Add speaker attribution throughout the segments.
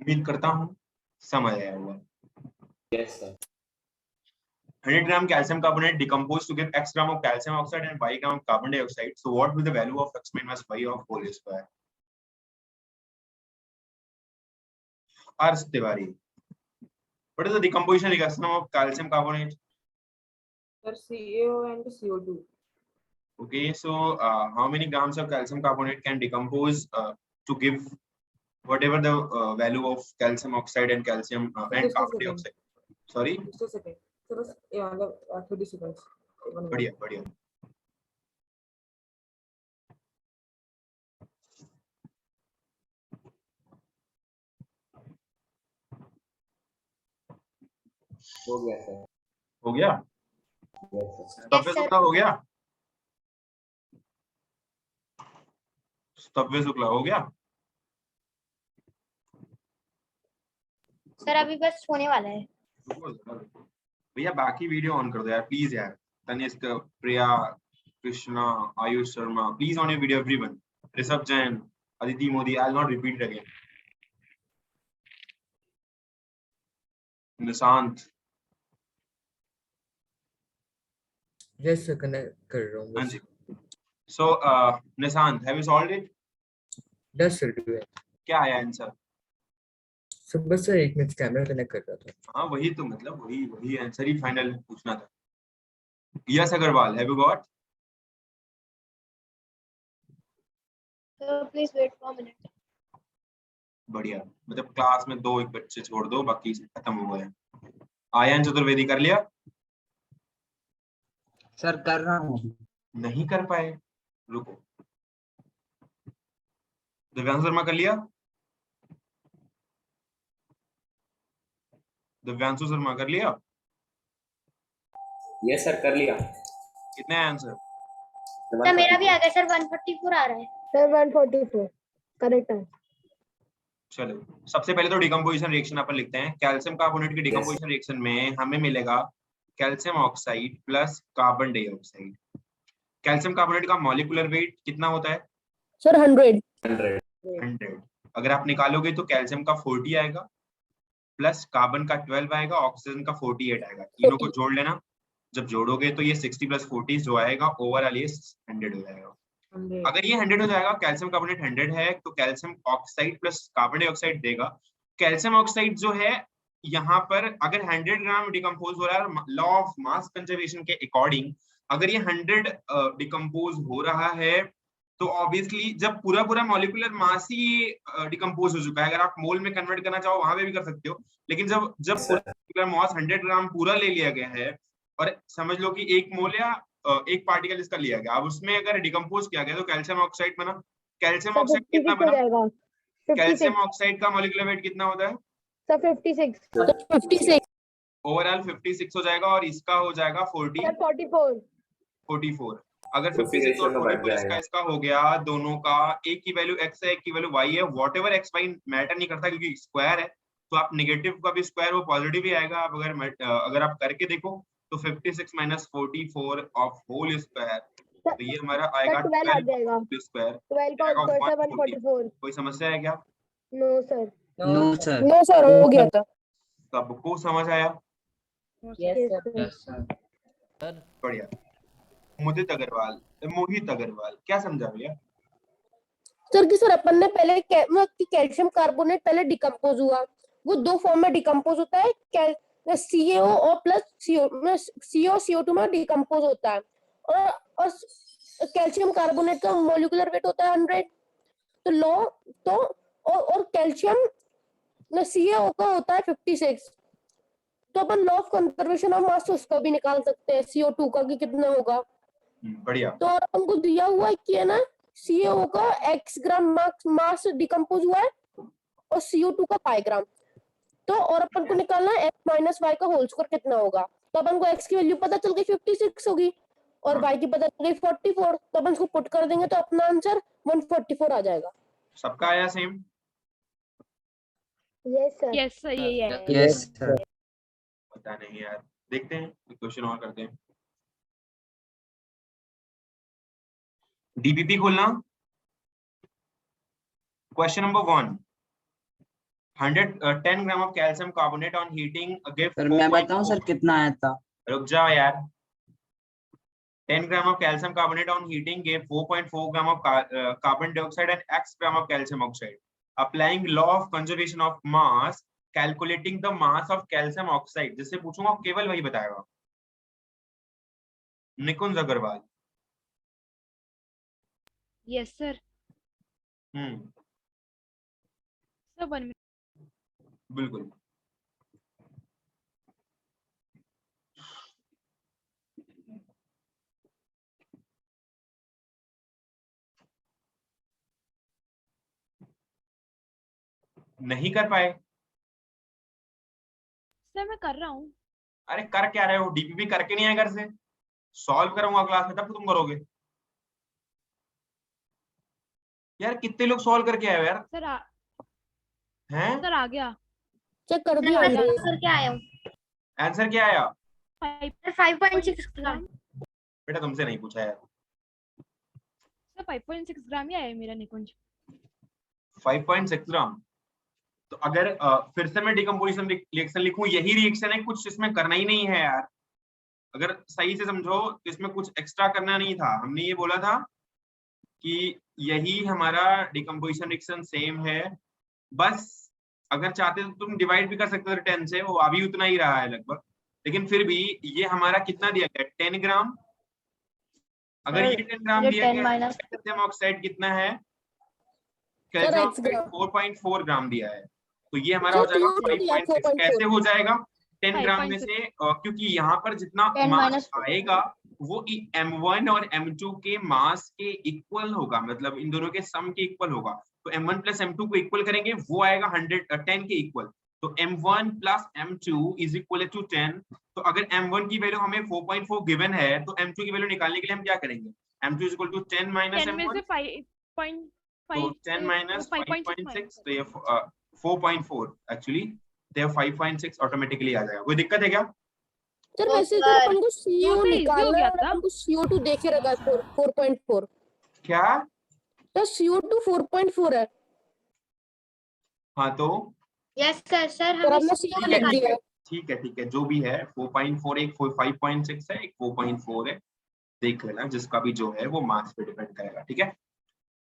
Speaker 1: उम्मीद करता हूँ समझ आया होगा।
Speaker 2: Yes, sir.
Speaker 1: 100 gram calcium carbonate decomposed to give x gram of calcium oxide and y gram of carbon dioxide. So what will be the value of x minus y of whole square? Ars Tiwari. What is the decomposition reaction of calcium carbonate?
Speaker 3: Sir, CaO and CO2.
Speaker 1: Okay, so how many grams of calcium carbonate can decompose to give whatever the value of calcium oxide and calcium and carbon dioxide? Sorry?
Speaker 3: Just a second. Sir, yeah, 30 seconds.
Speaker 1: बढ़िया बढ़िया.
Speaker 2: हो गया sir.
Speaker 1: हो गया?
Speaker 2: Yes, sir.
Speaker 1: स्तव्य Shukla हो गया? स्तव्य शुक्ला हो गया?
Speaker 4: सर अभी बस होने वाला है.
Speaker 1: भैया बाकी वीडियो ऑन कर दो यार प्लीज यार. Tanishq, Priya, Krishna, Ayush Sharma, please on your video everyone. Rishabh Jain, Aditi Modi, I will not repeat again. Nishant.
Speaker 5: Yes sir connect कर रहा हूँ.
Speaker 1: हाँ जी. So Nishant, have you solved it?
Speaker 5: Yes sir do it.
Speaker 1: क्या आया आंसर?
Speaker 5: सर बस सर 1 मिनट कैमरा कनेक्ट कर रहा था.
Speaker 1: हाँ वही तो मतलब वही आंसर ही फाइनल पूछना था. Yes Agarwal, have you got?
Speaker 4: Sir please wait for a minute.
Speaker 1: बढ़िया. मतलब क्लास में 2 एक बच्चे छोड़ दो, बाकी खत्म हो गए. आयन चतुर्वेदी कर लिया?
Speaker 6: सर कर रहा हूँ.
Speaker 1: नहीं कर पाए, रुको. दिव्यांशु शर्मा कर लिया? दिव्यांशु शर्मा कर लिया?
Speaker 2: Yes, sir. कर लिया.
Speaker 1: कितने आंसर?
Speaker 4: सर मेरा भी आ गया सर. 144 आ रहा है.
Speaker 7: सर 144 करेक्ट है.
Speaker 1: चलो सबसे पहले तो डिकम्पोजिशन रिएक्शन अपन लिखते हैं. कैल्शियम कार्बोनेट की डिकम्पोजिशन रिएक्शन में हमें मिलेगा calcium oxide plus carbon dioxide. Calcium carbonate का मॉलिक्यूलर वेट कितना होता है?
Speaker 7: सर 100.
Speaker 1: 100. अगर आप निकालोगे तो कैल्शियम का 40 आएगा प्लस कार्बन का 12 आएगा, ऑक्सीजन का 48 आएगा. तीनों को जोड़ लेना. जब जोड़ोगे तो ये 60 प्लस 40 जो आएगा ओवरऑल ये 100 हो जाएगा. अगर ये 100 हो जाएगा, कैल्शियम कार्बोनेट 100 है तो calcium oxide plus carbon dioxide देगा. कैल्शियम ऑक्साइड जो है यहाँ पर अगर 100 ग्राम डिकम्पोज हो रहा है लॉ ऑफ मास कंजर्वेशन के अकॉर्डिंग, अगर ये 100 डिकम्पोज हो रहा है तो ऑब्वियसली जब पूरा मॉलिक्यूलर मास ही डिकम्पोज हो चुका है, अगर आप मोल में कन्वर्ट करना चाहो वहां पे भी कर सकते हो, लेकिन जब पूरा मास 100 ग्राम पूरा ले लिया गया है और समझ लो कि 1 मोल या एक पार्टिकल इसका लिया गया, अब उसमें अगर डिकम्पोज किया गया तो कैल्शियम ऑक्साइड बना. कैल्शियम ऑक्साइड कितना बना? कैल्शियम ऑक्साइड का मॉलिक्यूलर वेट कितना होता है?
Speaker 7: सर 56
Speaker 1: ओवरऑल 56 हो जाएगा और इसका हो जाएगा 44. अगर 56 और 44 इसका हो गया, दोनों का एक की वैल्यू x है एक की वैल्यू y है. व्हाटएवर x y मैटर नहीं करता क्योंकि स्क्वायर है, तो आप नेगेटिव का भी स्क्वायर वो पॉजिटिव ही आएगा. आप अगर आप करके देखो तो 56 माइनस 44 ऑफ होल स्क्वायर, तो ये हमारा आएगा 12
Speaker 7: आ जाएगा.
Speaker 1: स्क्वायर.
Speaker 7: 12 का स्क्वायर 144.
Speaker 1: कोई समस्या है क्या?
Speaker 7: No sir.
Speaker 6: नो सर
Speaker 7: हो गया था.
Speaker 1: सबको समझ आया?
Speaker 6: Yes sir.
Speaker 1: बढ़िया. मोहित अग्रवाल क्या समझा भैया?
Speaker 7: सर कि सर अपन ने पहले कैल्शियम कार्बोनेट पहले डिकम्पोज हुआ, वो 2 फॉर्म में डिकम्पोज होता है. CaO और प्लस CO2 में डिकम्पोज होता है और कैल्शियम कार्बोनेट का मॉलिक्यूलर वेट होता है 100. तो लॉ तो और कैल्शियम CaO का होता है 56. तो अपन law of conservation of mass उसका भी निकाल सकते हैं CO2 का कि कितना होगा.
Speaker 1: बढ़िया.
Speaker 7: तो अपन को दिया हुआ है कि है ना CaO का x ग्राम मास डिकम्पोज हुआ है और CO2 का 5 ग्राम. तो और अपन को निकालना है x माइनस y का होल स्क्वायर कितना होगा. तो अपन को x की वैल्यू पता चल गई 56 होगी और y की पता चल गई 44. तो अपन इसको पुट कर देंगे तो अपना आंसर 144 आ जाएगा.
Speaker 1: सबका आया सेम?
Speaker 7: यस सर यही है.
Speaker 6: Yes sir.
Speaker 1: पता नहीं यार, देखते हैं क्वेश्चन और करते हैं. डीबीपी खोलना. Question number 1. 10 gram of calcium carbonate on heating give
Speaker 6: sir मैं बताऊं सर कितना आया था?
Speaker 1: रुक जाओ यार। 10 gram of calcium carbonate on heating gave 4.4 gram of carbon dioxide and x gram of calcium oxide. Applying law of conservation of mass, calculating the mass of calcium oxide. जिससे पूछूंगा केवल वही बताएगा। निकुंज अग्रवाल।
Speaker 8: Yes, sir.
Speaker 1: हम्म,
Speaker 8: Sir, 1 minute.
Speaker 1: बिल्कुल। नहीं कर पाए?
Speaker 8: Sir, मैं कर रहा हूँ।
Speaker 1: अरे कर क्या रहे हो? डीपीपी करके नहीं आए घर से? सॉल्व करूंगा क्लास में तब तुम करोगे। यार कितने लोग सॉल्व करके आए हो यार?
Speaker 8: Sir,
Speaker 1: हैं?
Speaker 8: sir आ गया।
Speaker 7: चेक कर
Speaker 4: सर
Speaker 7: दिया
Speaker 4: मैं
Speaker 7: हमने।
Speaker 4: आंसर क्या आया हूँ?
Speaker 1: आंसर क्या आया?
Speaker 4: 5.6 ग्राम।
Speaker 1: बेटा तुमसे नहीं पूछा यार।
Speaker 8: Sir, 5.6 ग्राम ही आया मेरा निकुंज।
Speaker 1: 5.6 ग्राम। तो अगर फिर से मैं डिकम्पोजिशन रिएक्शन लिखूं, यही रिएक्शन है, कुछ इसमें करना ही नहीं है यार। अगर सही से समझो तो इसमें कुछ एक्स्ट्रा करना नहीं था। हमने ये बोला था कि यही हमारा डिकम्पोजिशन रिएक्शन सेम है, बस अगर चाहते तो तुम डिवाइड भी कर सकते थे 10 से, वो अभी उतना ही रहा है लगभग, लेकिन फिर भी ये हमारा कितना दिया गया? 10 ग्राम। अगर ये 10 ग्राम दिया गया, कैल्शियम ऑक्साइड कितना है? कैल्शियम ऑक्साइड 4.4 ग्राम दिया है, तो ये हमारा हो जाएगा 5.6। कैसे हो जाएगा? 10 ग्राम में से क्योंकि यहाँ पर जितना
Speaker 4: 10
Speaker 1: मास
Speaker 4: minus 4.
Speaker 1: आएगा वो M1 और M2 के मास के इक्वल होगा, मतलब इन दोनों के सम के इक्वल होगा। तो M1 प्लस M2 को इक्वल करेंगे, वो आएगा 10 के इक्वल। तो M1 plus M2 is equal to 10। तो अगर M1 की वैल्यू हमें 4.4 गिवन है, तो M2 की वैल्यू निकालने के लिए हम क्या करेंगे? M2 is equal to 10 minus
Speaker 8: 10 में से
Speaker 1: M1,
Speaker 8: 5.5
Speaker 1: तो 10 माइनस 5.6, तो ये 4.4 एक्चुअली, तो ये 5.6 ऑटोमेटिकली आ जाएगा। कोई दिक्कत है क्या?
Speaker 7: सर वैसे सर अपन को CO
Speaker 8: तो easy हो
Speaker 7: निकालना
Speaker 8: गया
Speaker 7: है और
Speaker 8: था।
Speaker 7: अपन को CO2 देखे रखा है 4.4।
Speaker 1: क्या?
Speaker 7: तो CO2 4.4 है।
Speaker 1: हाँ तो
Speaker 4: यस सर। सर
Speaker 7: और
Speaker 4: हमें
Speaker 7: हमने
Speaker 4: CO
Speaker 7: CO लिख
Speaker 4: निकालना
Speaker 7: दिया।
Speaker 1: ठीक है, जो भी है 4.4, एक 5.6 है, एक 4.4 है, देख लेना, जिसका भी जो है वो मार्क्स पे डिपेंड करेगा। ठीक है,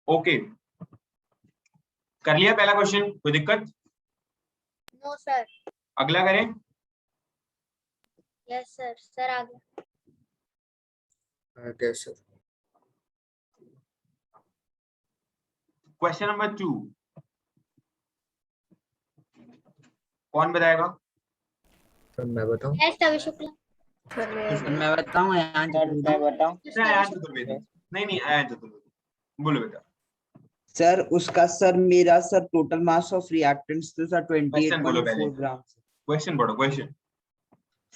Speaker 1: ओके, कर लिया पहला क्वेश्चन? कोई दिक्कत?
Speaker 4: No sir.
Speaker 1: अगला करें?
Speaker 4: Yes sir. सर आ गया।
Speaker 5: Okay, sir.
Speaker 1: क्वेश्चन नंबर 2 कौन बताएगा?
Speaker 5: सर मैं बताऊं?
Speaker 4: यस तभी शुक्ला।
Speaker 6: सर मैं बताऊं या
Speaker 1: आयान चतुर्वेदी। नहीं आयान चतुर्वेदी, बोलो बेटा।
Speaker 6: सर उसका सर मेरा sir total mass of reactants तो सर
Speaker 1: क्वेश्चन बोलो पहले।
Speaker 6: 28.4 ग्राम।
Speaker 1: क्वेश्चन पढ़ो, क्वेश्चन।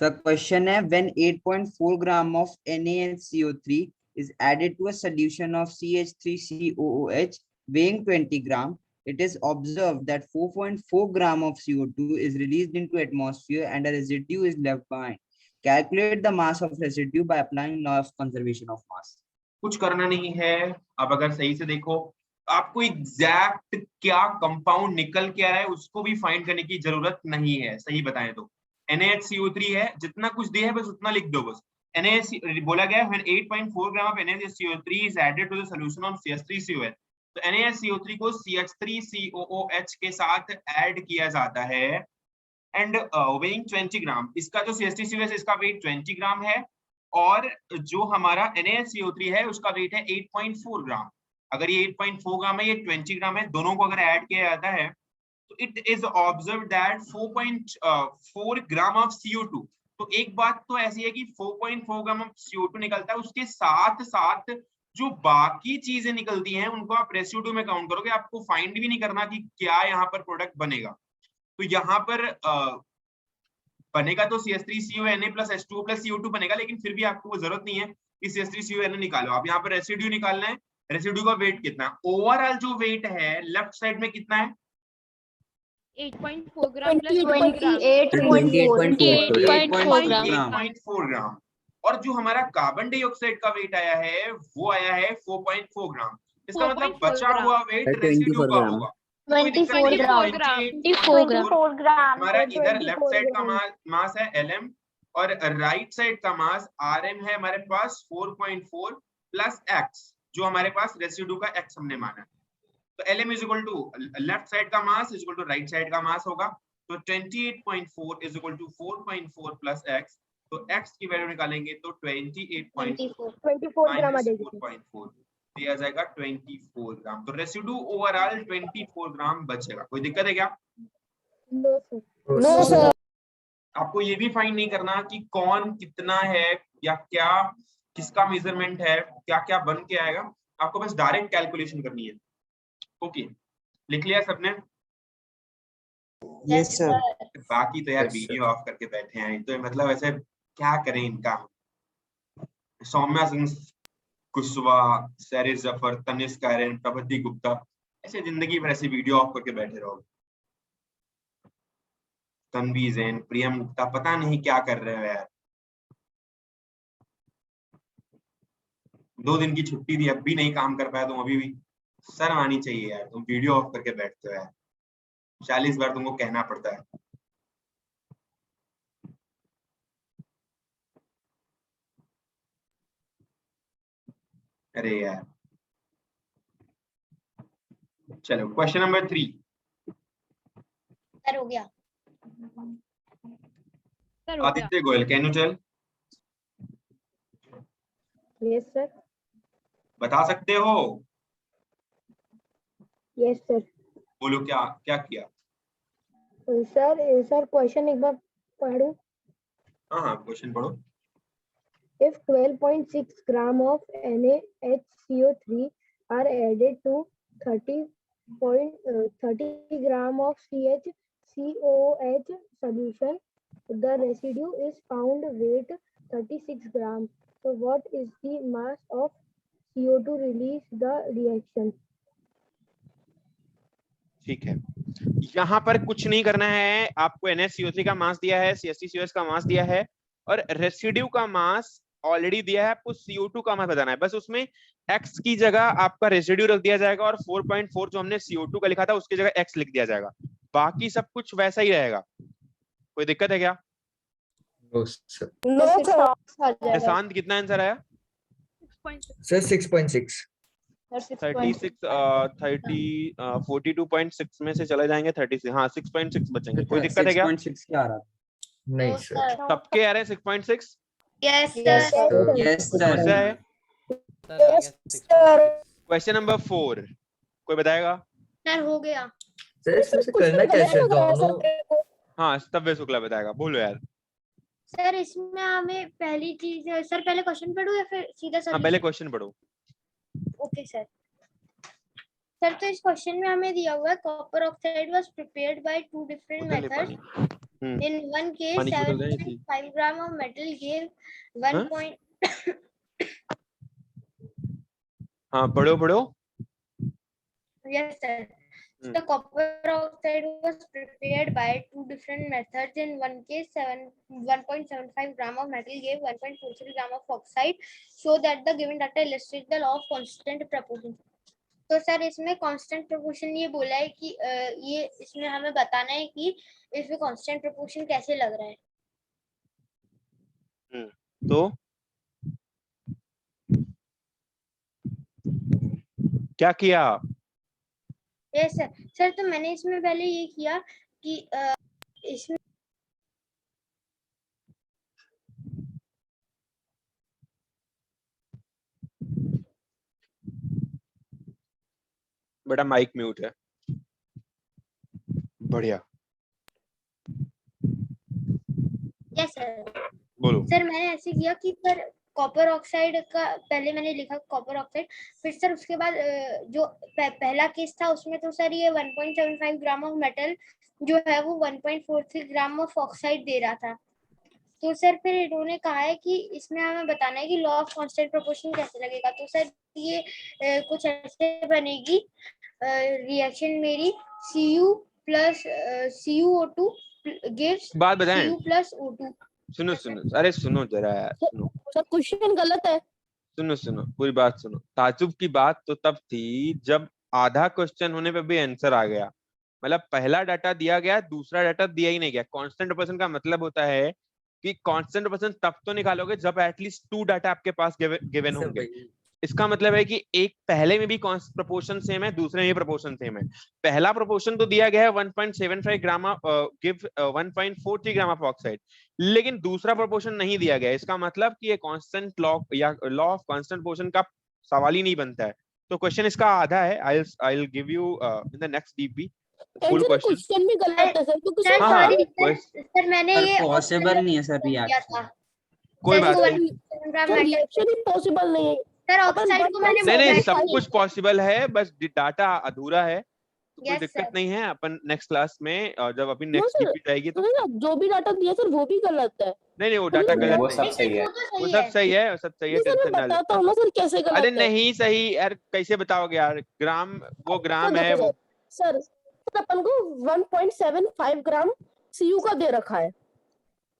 Speaker 6: सर क्वेश्चन है when 8.4 gram of NaCO3 is added to a solution of CH3COOH weighing 20 gram, it is observed that 4.4 gram of CO2 is released into atmosphere and a residue is left behind. Calculate the mass of residue by applying law of conservation of mass.
Speaker 1: कुछ करना नहीं है। अब अगर सही से देखो, आपको एग्जैक्ट क्या कंपाउंड निकल के आ रहा है उसको भी फाइंड करने की जरूरत नहीं है। सही बताएं तो NaHCO3 है, जितना कुछ दिया है बस उतना लिख दो। बस NaH बोला गया है when 8.4 gram of NaCO3 is added to the solution of CH3COH, तो NaCO3 को CH3COOH के साथ ऐड किया जाता है एंड वेइंग 20 ग्राम। इसका जो CH3COH इसका वेट 20 ग्राम है और जो हमारा NaCO3 है उसका वेट है 8.4 ग्राम। अगर ये 8.4 ग्राम है, ये 20 ग्राम है, दोनों को अगर ऐड किया जाता है तो it is observe that 4.4 gram of CO2। तो एक बात तो ऐसी है कि 4.4 ग्राम ऑफ CO2 निकलता है, उसके साथ साथ जो बाकी चीजें निकलती हैं उनको आप रेसिड्यू में काउंट करोगे। आपको फाइंड भी नहीं करना कि क्या यहाँ पर प्रोडक्ट बनेगा। तो यहाँ पर बनेगा तो CH3CONA plus H2O plus CO2 बनेगा, लेकिन फिर भी आपको वो जरूरत नहीं है कि CH3CONA निकालो। आप यहाँ पर रेसिड्यू निकालना है। रेसिड्यू का वेट कितना है? ओवरऑल जो वेट है लेफ्ट साइड में कितना है?
Speaker 8: 8.4 ग्राम प्लस
Speaker 1: 28.4 ग्राम। और जो हमारा कार्बन डाइऑक्साइड का वेट आया है वो आया है 4.4 ग्राम। इसका मतलब बचा हुआ वेट रेसिड्यू का होगा। कोई दिक्कत नहीं है,
Speaker 8: 24 ग्राम।
Speaker 1: 24
Speaker 4: ग्राम
Speaker 1: हमारा इधर लेफ्ट साइड का मास है Lm और राइट साइड का मास Rm है हमारे पास 4.4 प्लस x जो हमारे पास रेसिड्यू का x हमने माना है। तो Lm is equal to left side का mass is equal to right side का मास होगा। तो 28.4 is equal to 4.4 plus x। तो x की वैल्यू निकालेंगे तो 28.4
Speaker 7: 24 ग्राम आ
Speaker 1: माइनस
Speaker 7: जाएगी
Speaker 1: 4.4 दिया जाएगा 24 ग्राम। तो रेसिड्यू ओवरऑल 24 ग्राम बचेगा। कोई दिक्कत है क्या?
Speaker 7: नो सर
Speaker 1: आपको ये भी फाइंड नहीं करना कि कौन कितना है या क्या किसका मेजरमेंट है, क्या क्या बन के आएगा। आपको बस डायरेक्ट कैलकुलेशन करनी है। ओके, लिख लिया सबने?
Speaker 6: Yes sir.
Speaker 1: बाकी तो यार
Speaker 5: Yes, sir.
Speaker 1: वीडियो ऑफ करके बैठे हैं, तो मतलब ऐसे क्या करें इनका। सौम्या सिंह कुशवाहा, सैरिस जफर, तनिष्क आर्यन, प्रभति गुप्ता, ऐसे जिंदगी भर ऐसे वीडियो ऑफ करके बैठे रहो। तन्वी जैन, प्रियम गुप्ता, पता नहीं क्या कर रहे हो यार। 2 दिन की छुट्टी थी, अब भी नहीं काम कर पाया तुम। अभी भी शर्म आनी चाहिए यार, तुम वीडियो ऑफ करके बैठते हो यार। 40 बार तुमको कहना पड़ता है। अरे यार, चलो क्वेश्चन नंबर 3।
Speaker 4: सर हो गया।
Speaker 8: सर हो गया।
Speaker 1: Aditya Goyal, can you tell?
Speaker 7: Yes sir
Speaker 1: बता सकते हो?
Speaker 7: यस सर
Speaker 1: बोलो क्या क्या किया?
Speaker 7: सर क्वेश्चन एक बार पढ़ूं।
Speaker 1: हाँ हाँ, क्वेश्चन पढ़ो।
Speaker 7: If 12.6 gram of NaHCO3 are added to 30 gram of CHCOOH solution, the residue is found weight 36 gram. So what is the mass of CO2 released the reaction?
Speaker 1: ठीक है, यहाँ पर कुछ नहीं करना है। आपको NaCO3 का मास दिया है, CH3COS का मास दिया है और रेसिड्यू का मास ऑलरेडी दिया है। आपको CO2 का मास बताना है। बस उसमें x की जगह आपका रेसिड्यू रख दिया जाएगा और 4.4 जो हमने CO2 का लिखा था उसकी जगह x लिख दिया जाएगा। बाकी सब कुछ वैसा ही रहेगा। कोई दिक्कत है क्या?
Speaker 5: No sir.
Speaker 7: No sir.
Speaker 1: Prashant, कितना आंसर आया?
Speaker 8: 6.6
Speaker 5: सर 6.6।
Speaker 1: 36 42.6 में से चले जाएंगे 36। हाँ 6.6 बचेंगे। कोई दिक्कत है क्या?
Speaker 6: 6.6 क्या आ रहा?
Speaker 5: नहीं सर।
Speaker 1: सबके आ रहे हैं 6.6?
Speaker 4: Yes
Speaker 7: Yes
Speaker 4: sir.
Speaker 7: sir.
Speaker 6: Yes
Speaker 1: समस्या
Speaker 6: सर।
Speaker 1: है?
Speaker 7: Yes sir.
Speaker 1: क्वेश्चन नंबर 4 कोई बताएगा?
Speaker 4: सर हो गया।
Speaker 5: सर इसमें से करना कैसे दोनों?
Speaker 1: हाँ, तब्बे शुक्ला बताएगा। बोलो यार।
Speaker 4: सर इसमें हमें पहली चीज सर पहले क्वेश्चन पढ़ूं या फिर सीधा
Speaker 1: हाँ, पहले क्वेश्चन पढ़ो।
Speaker 4: Okay sir. सर तो इस क्वेश्चन में हमें दिया हुआ है copper oxide was prepared by 2 different
Speaker 1: उधर ले
Speaker 4: मेथड्स।
Speaker 1: पानी।
Speaker 4: In one case,
Speaker 1: पानी की बोतल दे दी।
Speaker 4: 7.5 gram of metal gave 1.
Speaker 1: हाँ पढ़ो पढ़ो।
Speaker 4: Yes, sir. The copper oxide was prepared by 2 different methods. In one case, 1.75 gram of metal gave 1.43 gram of oxide, so that the given data illustrates the law of constant proportion. तो sir इसमें constant proportion ये बोला है कि ये इसमें हमें बताना है कि इसमें कांस्टेंट प्रोपोर्शन कैसे लग रहा है।
Speaker 1: तो क्या किया?
Speaker 4: Yes sir. सर तो मैंने इसमें पहले ये किया कि इसमें
Speaker 1: बेटा माइक म्यूट है। बढ़िया।
Speaker 4: Yes sir.
Speaker 1: बोलो।
Speaker 4: सर मैंने ऐसे किया कि सर कॉपर ऑक्साइड का पहले मैंने लिखा कॉपर ऑक्साइड, फिर सर उसके बाद जो पहला केस था उसमें तो सर ये 1.75 ग्राम ऑफ मेटल जो है वो 1.43 ग्राम ऑफ ऑक्साइड दे रहा था। तो सर फिर इन्होंने कहा है कि इसमें हमें बताना है कि लॉ ऑफ कांस्टेंट प्रोपोर्शन कैसे लगेगा। तो सर ये कुछ ऐसे बनेगी रिएक्शन मेरी Cu प्लस CuO2 गिव्स
Speaker 1: बात बताएं।
Speaker 4: Cu plus O2।
Speaker 1: सुनो सुनो, अरे सुनो जरा यार, सुनो।
Speaker 7: सर क्वेश्चन गलत है।
Speaker 1: सुनो सुनो, पूरी बात सुनो। ताजुब की बात तो तब थी जब आधा क्वेश्चन होने पे भी आंसर आ गया।
Speaker 9: मतलब पहला डाटा दिया गया, दूसरा डाटा दिया ही नहीं गया। कांस्टेंट प्रोपोर्शन का मतलब होता है कि कांस्टेंट प्रोपोर्शन तब तो निकालोगे जब एटलीस्ट 2 डाटा आपके पास गिवन
Speaker 5: सर
Speaker 9: होंगे।
Speaker 5: वही
Speaker 9: इसका मतलब है कि एक पहले में भी प्रोपोर्शन सेम है, दूसरे में भी प्रोपोर्शन सेम है। पहला प्रोपोर्शन तो दिया गया है 1.75 ग्राम गिव 1.43 ग्राम ऑफ ऑक्साइड, लेकिन दूसरा प्रोपोर्शन नहीं दिया गया है। इसका मतलब कि ये कांस्टेंट लॉ या लॉ ऑफ कांस्टेंट प्रोपोर्शन का सवाल ही नहीं बनता है। तो क्वेश्चन इसका आधा है। I will give you in the next DP full question.
Speaker 7: Question भी गलत है सर, क्योंकि
Speaker 4: सर
Speaker 9: हाँ, हाँ,
Speaker 4: सॉरी
Speaker 9: क्वेश्चन
Speaker 4: सर मैंने
Speaker 6: पर
Speaker 4: ये
Speaker 6: पॉसिबल नहीं है सर रिएक्शन।
Speaker 9: कोई बात
Speaker 4: सर
Speaker 9: नहीं।
Speaker 7: रिएक्शन ही पॉसिबल नहीं है
Speaker 4: सर ऑक्साइड को मैंने
Speaker 9: नहीं
Speaker 4: Yes,
Speaker 9: सब
Speaker 4: sir.
Speaker 9: कुछ पॉसिबल है, बस डाटा अधूरा है, तो कोई
Speaker 4: Yes,
Speaker 9: दिक्कत
Speaker 4: sir.
Speaker 9: नहीं है। अपन नेक्स्ट क्लास में जब अपनी
Speaker 7: No,
Speaker 9: नेक्स्ट
Speaker 7: sir.
Speaker 9: डीपी जाएगी तो
Speaker 7: जो भी डाटा दिया सर वो भी गलत है।
Speaker 9: नहीं वो डाटा
Speaker 7: नहीं,
Speaker 9: गलत
Speaker 2: वो
Speaker 9: नहीं,
Speaker 2: सब सही है।
Speaker 9: वो सब सही है, सब सही है,
Speaker 7: नहीं सर, मैं
Speaker 9: टेंशन ना लो।
Speaker 7: बताता हूँ ना सर कैसे गलत
Speaker 9: अरे
Speaker 7: है।
Speaker 9: नहीं सही यार, कैसे बताओगे यार? ग्राम वो ग्राम
Speaker 7: सर
Speaker 9: है
Speaker 7: देखो
Speaker 9: वो।
Speaker 7: सर अपन को 1.75 ग्राम सीयू का दे रखा है,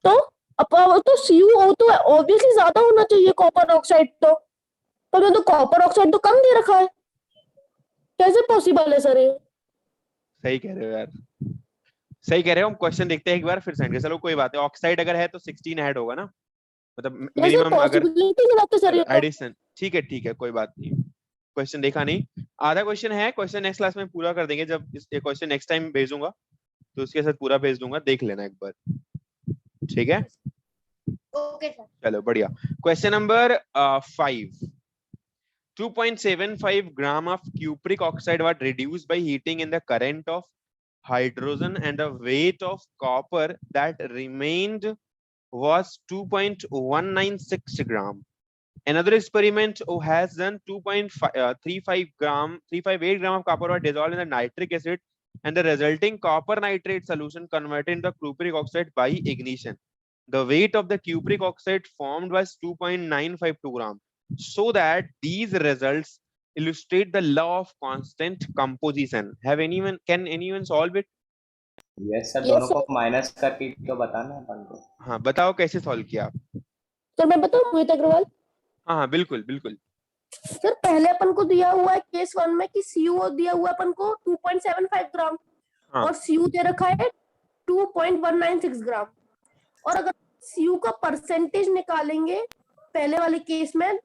Speaker 7: तो अब तो सीयू तो ऑब्वियसली ज्यादा होना चाहिए कॉपर ऑक्साइड तो मैं तो कॉपर ऑक्साइड तो कम दे रखा है, कैसे पॉसिबल है सर ये?
Speaker 9: सही कह रहे हो यार, सही कह रहे हो। हम क्वेश्चन देखते हैं एक बार फिर सेंड कर। चलो कोई बात है, ऑक्साइड अगर है तो 16 ऐड होगा ना, मतलब
Speaker 7: कैसे
Speaker 9: मिनिमम अगर
Speaker 7: पॉसिबिलिटी गलत है सर ये तो।
Speaker 9: एडिशन। ठीक है कोई बात नहीं, क्वेश्चन देखा नहीं। आधा क्वेश्चन है, क्वेश्चन नेक्स्ट क्लास में पूरा कर देंगे। जब ये क्वेश्चन नेक्स्ट टाइम भेजूंगा तो उसके साथ पूरा भेज दूंगा, देख लेना एक बार, ठीक है?
Speaker 4: Okay sir.
Speaker 9: चलो बढ़िया। Question number 5। 2.75 gram of cupric oxide was reduced by heating in the current of hydrogen, and the weight of copper that remained was 2.196 gram. Another experiment has done 2.35 gram 358 gram of copper was dissolved in the nitric acid, and the resulting copper nitrate solution converted into cupric oxide by ignition. The weight of the cupric oxide formed was 2.952 gram. So that these results illustrate the law of constant composition. Can anyone solve it?
Speaker 2: Yes sir,
Speaker 7: Yes,
Speaker 2: दोनों
Speaker 7: sir.
Speaker 2: को minus करके तो बताना अपन को।
Speaker 9: हाँ बताओ कैसे solve किया आप?
Speaker 7: सर मैं बताऊं मोहित अग्रवाल?
Speaker 9: हाँ बिल्कुल बिल्कुल।
Speaker 7: सर पहले अपन को दिया हुआ है केस 1 में कि सीयू दिया हुआ है अपन को 2.75 ग्राम
Speaker 9: हाँ।
Speaker 7: और सीयू दे रखा है 2.196 ग्राम, और अगर सीयू का परसेंटेज निकालेंगे पहले वाले केस में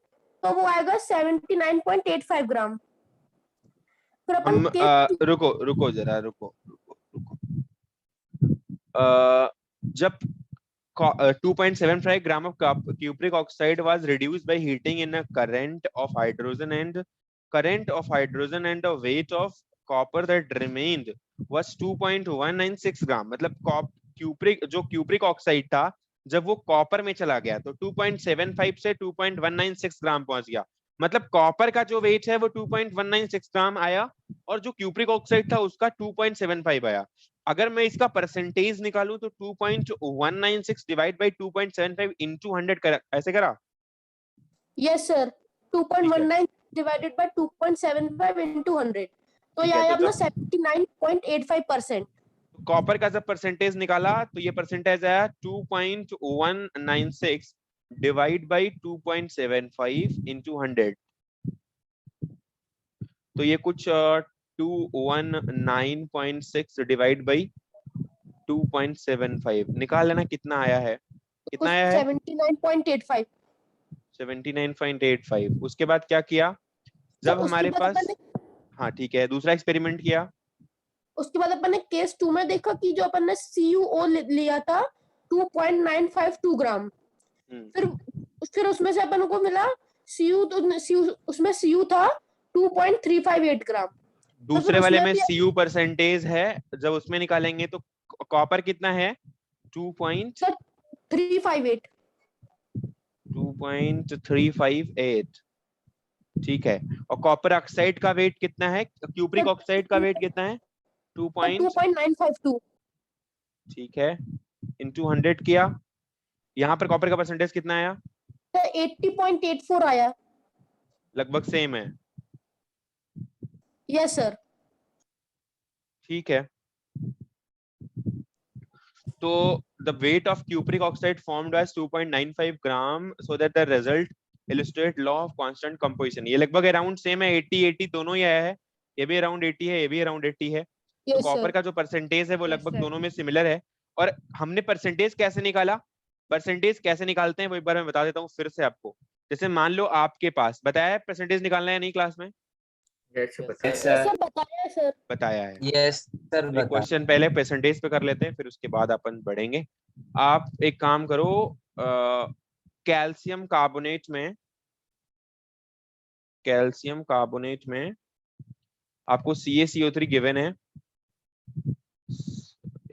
Speaker 7: तो वो आएगा 79.85 ग्राम। फिर अपन
Speaker 9: हम रुको जरा रुको। जब 2.75 gram of cupric oxide was reduced by heating in a current of hydrogen and the weight of copper that remained was 2.196 gram। मतलब cupric oxide था, जब वो कॉपर में चला गया तो 2.75 से 2.196 ग्राम पहुंच गया। मतलब कॉपर का जो वेट है वो 2.196 ग्राम आया और जो क्यूप्रिक ऑक्साइड था उसका 2.75 आया। अगर मैं इसका परसेंटेज निकालूं तो 2.196 डिवाइड बाय 2.75 इनटू 100 ऐसे करा।
Speaker 7: Yes sir, 2.19 divided by 2.75 into 100 तो ये आया अपना 79.85%।
Speaker 9: कॉपर का जब परसेंटेज निकाला तो ये परसेंटेज आया 2.196 डिवाइड बाय 2.75 इनटू 100, तो ये कुछ 219.6 डिवाइड बाय 2.75 निकाल लेना कितना आया है। कितना आया है?
Speaker 7: 79.85।
Speaker 9: 79.85। उसके बाद क्या किया जब हमारे पास, हाँ ठीक है, दूसरा एक्सपेरिमेंट किया।
Speaker 7: उसके बाद अपन ने केस 2 में देखा कि जो अपन ने CuO लिया था 2.952 ग्राम, फिर उसमें से अपन को मिला उसमें Cu था 2.358 ग्राम।
Speaker 9: दूसरे वाले में Cu परसेंटेज है, जब उसमें निकालेंगे तो कॉपर कितना है 2.358। ठीक है, और कॉपर ऑक्साइड का वेट कितना है, क्यूप्रिक ऑक्साइड का वेट कितना है
Speaker 7: 2.952।
Speaker 9: ठीक है, इनटू 100 किया। यहाँ पर कॉपर का परसेंटेज कितना आया?
Speaker 7: 80.84 आया।
Speaker 9: लगभग सेम है।
Speaker 7: Yes sir.
Speaker 9: ठीक है, तो the weight of cupric oxide formed as 2.95 gram, so that the result illustrate law of constant composition। ये लगभग अराउंड सेम है, 80 दोनों ही आया है, ये भी अराउंड 80 है, ये भी अराउंड 80 है। तो
Speaker 7: Yes,
Speaker 9: कॉपर
Speaker 7: sir.
Speaker 9: का जो परसेंटेज है वो
Speaker 8: Yes,
Speaker 9: लगभग
Speaker 8: sir.
Speaker 9: दोनों में सिमिलर है। और हमने परसेंटेज कैसे निकाला, परसेंटेज कैसे निकालते हैं वो एक बार मैं बता देता हूँ फिर से आपको। जैसे मान लो आपके पास बताया है परसेंटेज निकालना है नहीं क्लास में,
Speaker 5: जैसे बता
Speaker 2: Yes,
Speaker 7: Yes,
Speaker 2: sir.
Speaker 7: sir. बताया है sir.
Speaker 9: बताया है।
Speaker 6: यस सर
Speaker 9: एक
Speaker 6: बता।
Speaker 9: क्वेश्चन पहले परसेंटेज पे कर लेते हैं फिर उसके बाद अपन बढ़ेंगे। आप एक काम करो, कैल्शियम कार्बोनेट में, कैल्शियम कार्बोनेट में आपको CaCO3 गिवन है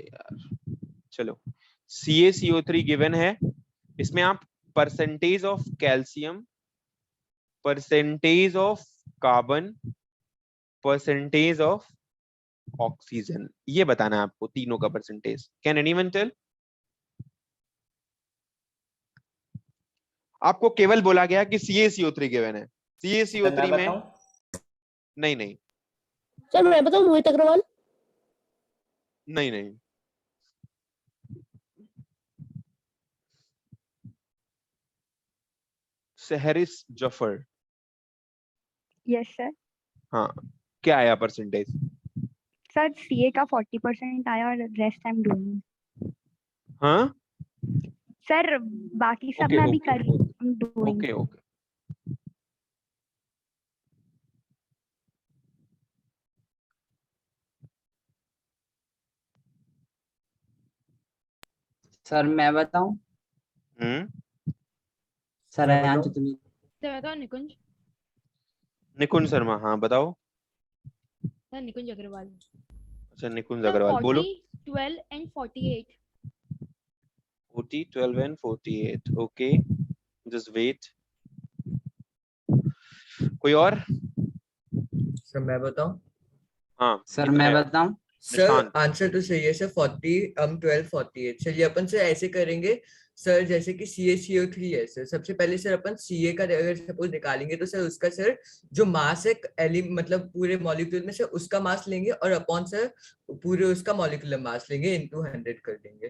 Speaker 9: यार, चलो CaCO3 गिवन है। इसमें आप percentage of calcium, percentage of carbon, percentage of oxygen, ये बताना है आपको तीनों का परसेंटेज। Can anyone tell? आपको केवल बोला गया कि CaCO3 गिवन है,
Speaker 2: सर मैं
Speaker 9: CaCO3 में
Speaker 2: बताऊं?
Speaker 9: नहीं नहीं
Speaker 7: Sir, मैं बताऊं मोहित अग्रवाल?
Speaker 9: नहीं नहीं सहरिस जफर।
Speaker 10: Yes sir.
Speaker 9: हाँ, क्या आया परसेंटेज?
Speaker 10: सर सीए का 40% आया और रेस्ट आई एम डूइंग।
Speaker 9: हाँ
Speaker 10: सर बाकी सब
Speaker 9: ओके
Speaker 10: मैं अभी
Speaker 9: ओके
Speaker 10: कर डूइंग।
Speaker 9: Okay okay.
Speaker 6: सर मैं बताऊं? सर
Speaker 5: मैं
Speaker 6: आयांश
Speaker 5: बताऊं?
Speaker 6: तुम्हें।
Speaker 8: सर बताओ निकुंज।
Speaker 9: निकुंज शर्मा, हाँ बताओ।
Speaker 8: सर निकुंज अग्रवाल।
Speaker 9: अच्छा निकुंज
Speaker 8: सर
Speaker 9: अग्रवाल बोलो।
Speaker 8: 40, 12 and 48.
Speaker 9: 40, 12 and 48, okay just wait. कोई और?
Speaker 5: सर मैं बताऊं?
Speaker 9: हाँ
Speaker 6: सर
Speaker 9: ये तो
Speaker 6: मैं
Speaker 9: है।
Speaker 6: बताऊं?
Speaker 5: सर
Speaker 9: निशांत।
Speaker 5: आंसर तो सही है सर, 40 12 48। चलिए अपन से ऐसे करेंगे सर, जैसे कि CaCO3 है सर, सबसे पहले सर अपन Ca का अगर सपोज निकालेंगे तो सर उसका सर जो मास है मतलब पूरे मॉलिक्यूल में सर उसका मास लेंगे और अपॉन सर पूरे उसका मॉलिक्यूलर मास लेंगे, इनटू 100 कर देंगे।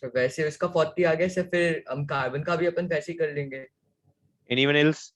Speaker 5: तो वैसे उसका 40 आ गया सर, फिर हम कार्बन का भी अपन वैसे ही कर लेंगे।
Speaker 9: Anyone else?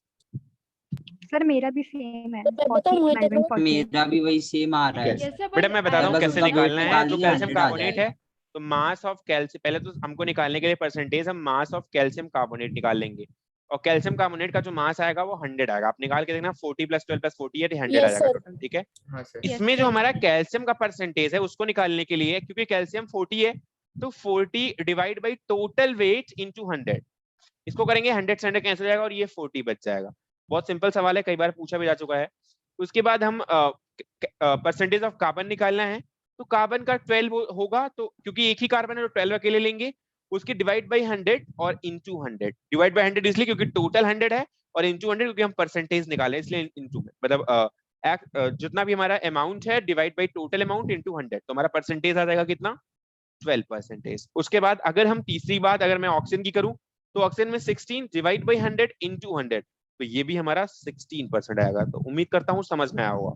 Speaker 10: सर मेरा भी सेम है,
Speaker 7: मैं
Speaker 10: 40,
Speaker 7: बताऊं मोहित
Speaker 10: 12 and
Speaker 7: अग्रवाल?
Speaker 10: 48।
Speaker 6: मेरा भी वही सेम आ रहा
Speaker 9: ठीक
Speaker 6: है।
Speaker 9: है
Speaker 8: यस सर
Speaker 9: बेटा
Speaker 8: पर
Speaker 9: मैं बता रहा हूँ
Speaker 6: बस
Speaker 9: कैसे
Speaker 6: उसका वेट
Speaker 9: निकालना है।
Speaker 6: निकाल
Speaker 9: जो
Speaker 6: लिया,
Speaker 9: कैल्शियम
Speaker 6: 100 आ
Speaker 9: कार्बोनेट
Speaker 6: जाएगा।
Speaker 9: है तो मास ऑफ कैल्शियम, पहले तो हमको निकालने के लिए परसेंटेज हम मास ऑफ कैल्शियम कार्बोनेट निकाल लेंगे और कैल्शियम कार्बोनेट का जो मास आएगा वो 100 आएगा। आप निकाल के देखना 40 + 12 + 48 100 आ
Speaker 7: Yes,
Speaker 9: जाएगा
Speaker 7: sir.
Speaker 9: टोटल। ठीक है,
Speaker 5: हाँ सर।
Speaker 8: Yes,
Speaker 9: इसमें जो
Speaker 8: sir.
Speaker 9: हमारा कैल्शियम का परसेंटेज है उसको निकालने के लिए, क्योंकि कैल्शियम 40 है तो 40 divide by total weight into 100, इसको करेंगे 100 से 100 कैंसिल हो जाएगा और ये 40 बच जाएगा। बहुत सिंपल सवाल है, कई बार पूछा भी जा चुका है। उसके बाद हम परसेंटेज ऑफ कार्बन निकालना है तो कार्बन का 12 होगा, तो क्योंकि एक ही कार्बन है तो 12 अकेले लेंगे, उसके डिवाइड बाई 100 और इंटू 100। डिवाइड बाई 100 इसलिए क्योंकि टोटल 100 है और इंटू 100 क्योंकि हम परसेंटेज निकाले इसलिए इंटू में, मतलब जितना भी हमारा अमाउंट है divide by total amount into 100, तो हमारा परसेंटेज आ जाएगा कितना? 12%। उसके बाद अगर हम तीसरी बात अगर मैं ऑक्सीजन की करूं तो ऑक्सीजन में 16 डिवाइड बाई 100 इंटू 100, तो ये भी हमारा 16% आएगा। तो उम्मीद करता हूं समझ में आया होगा।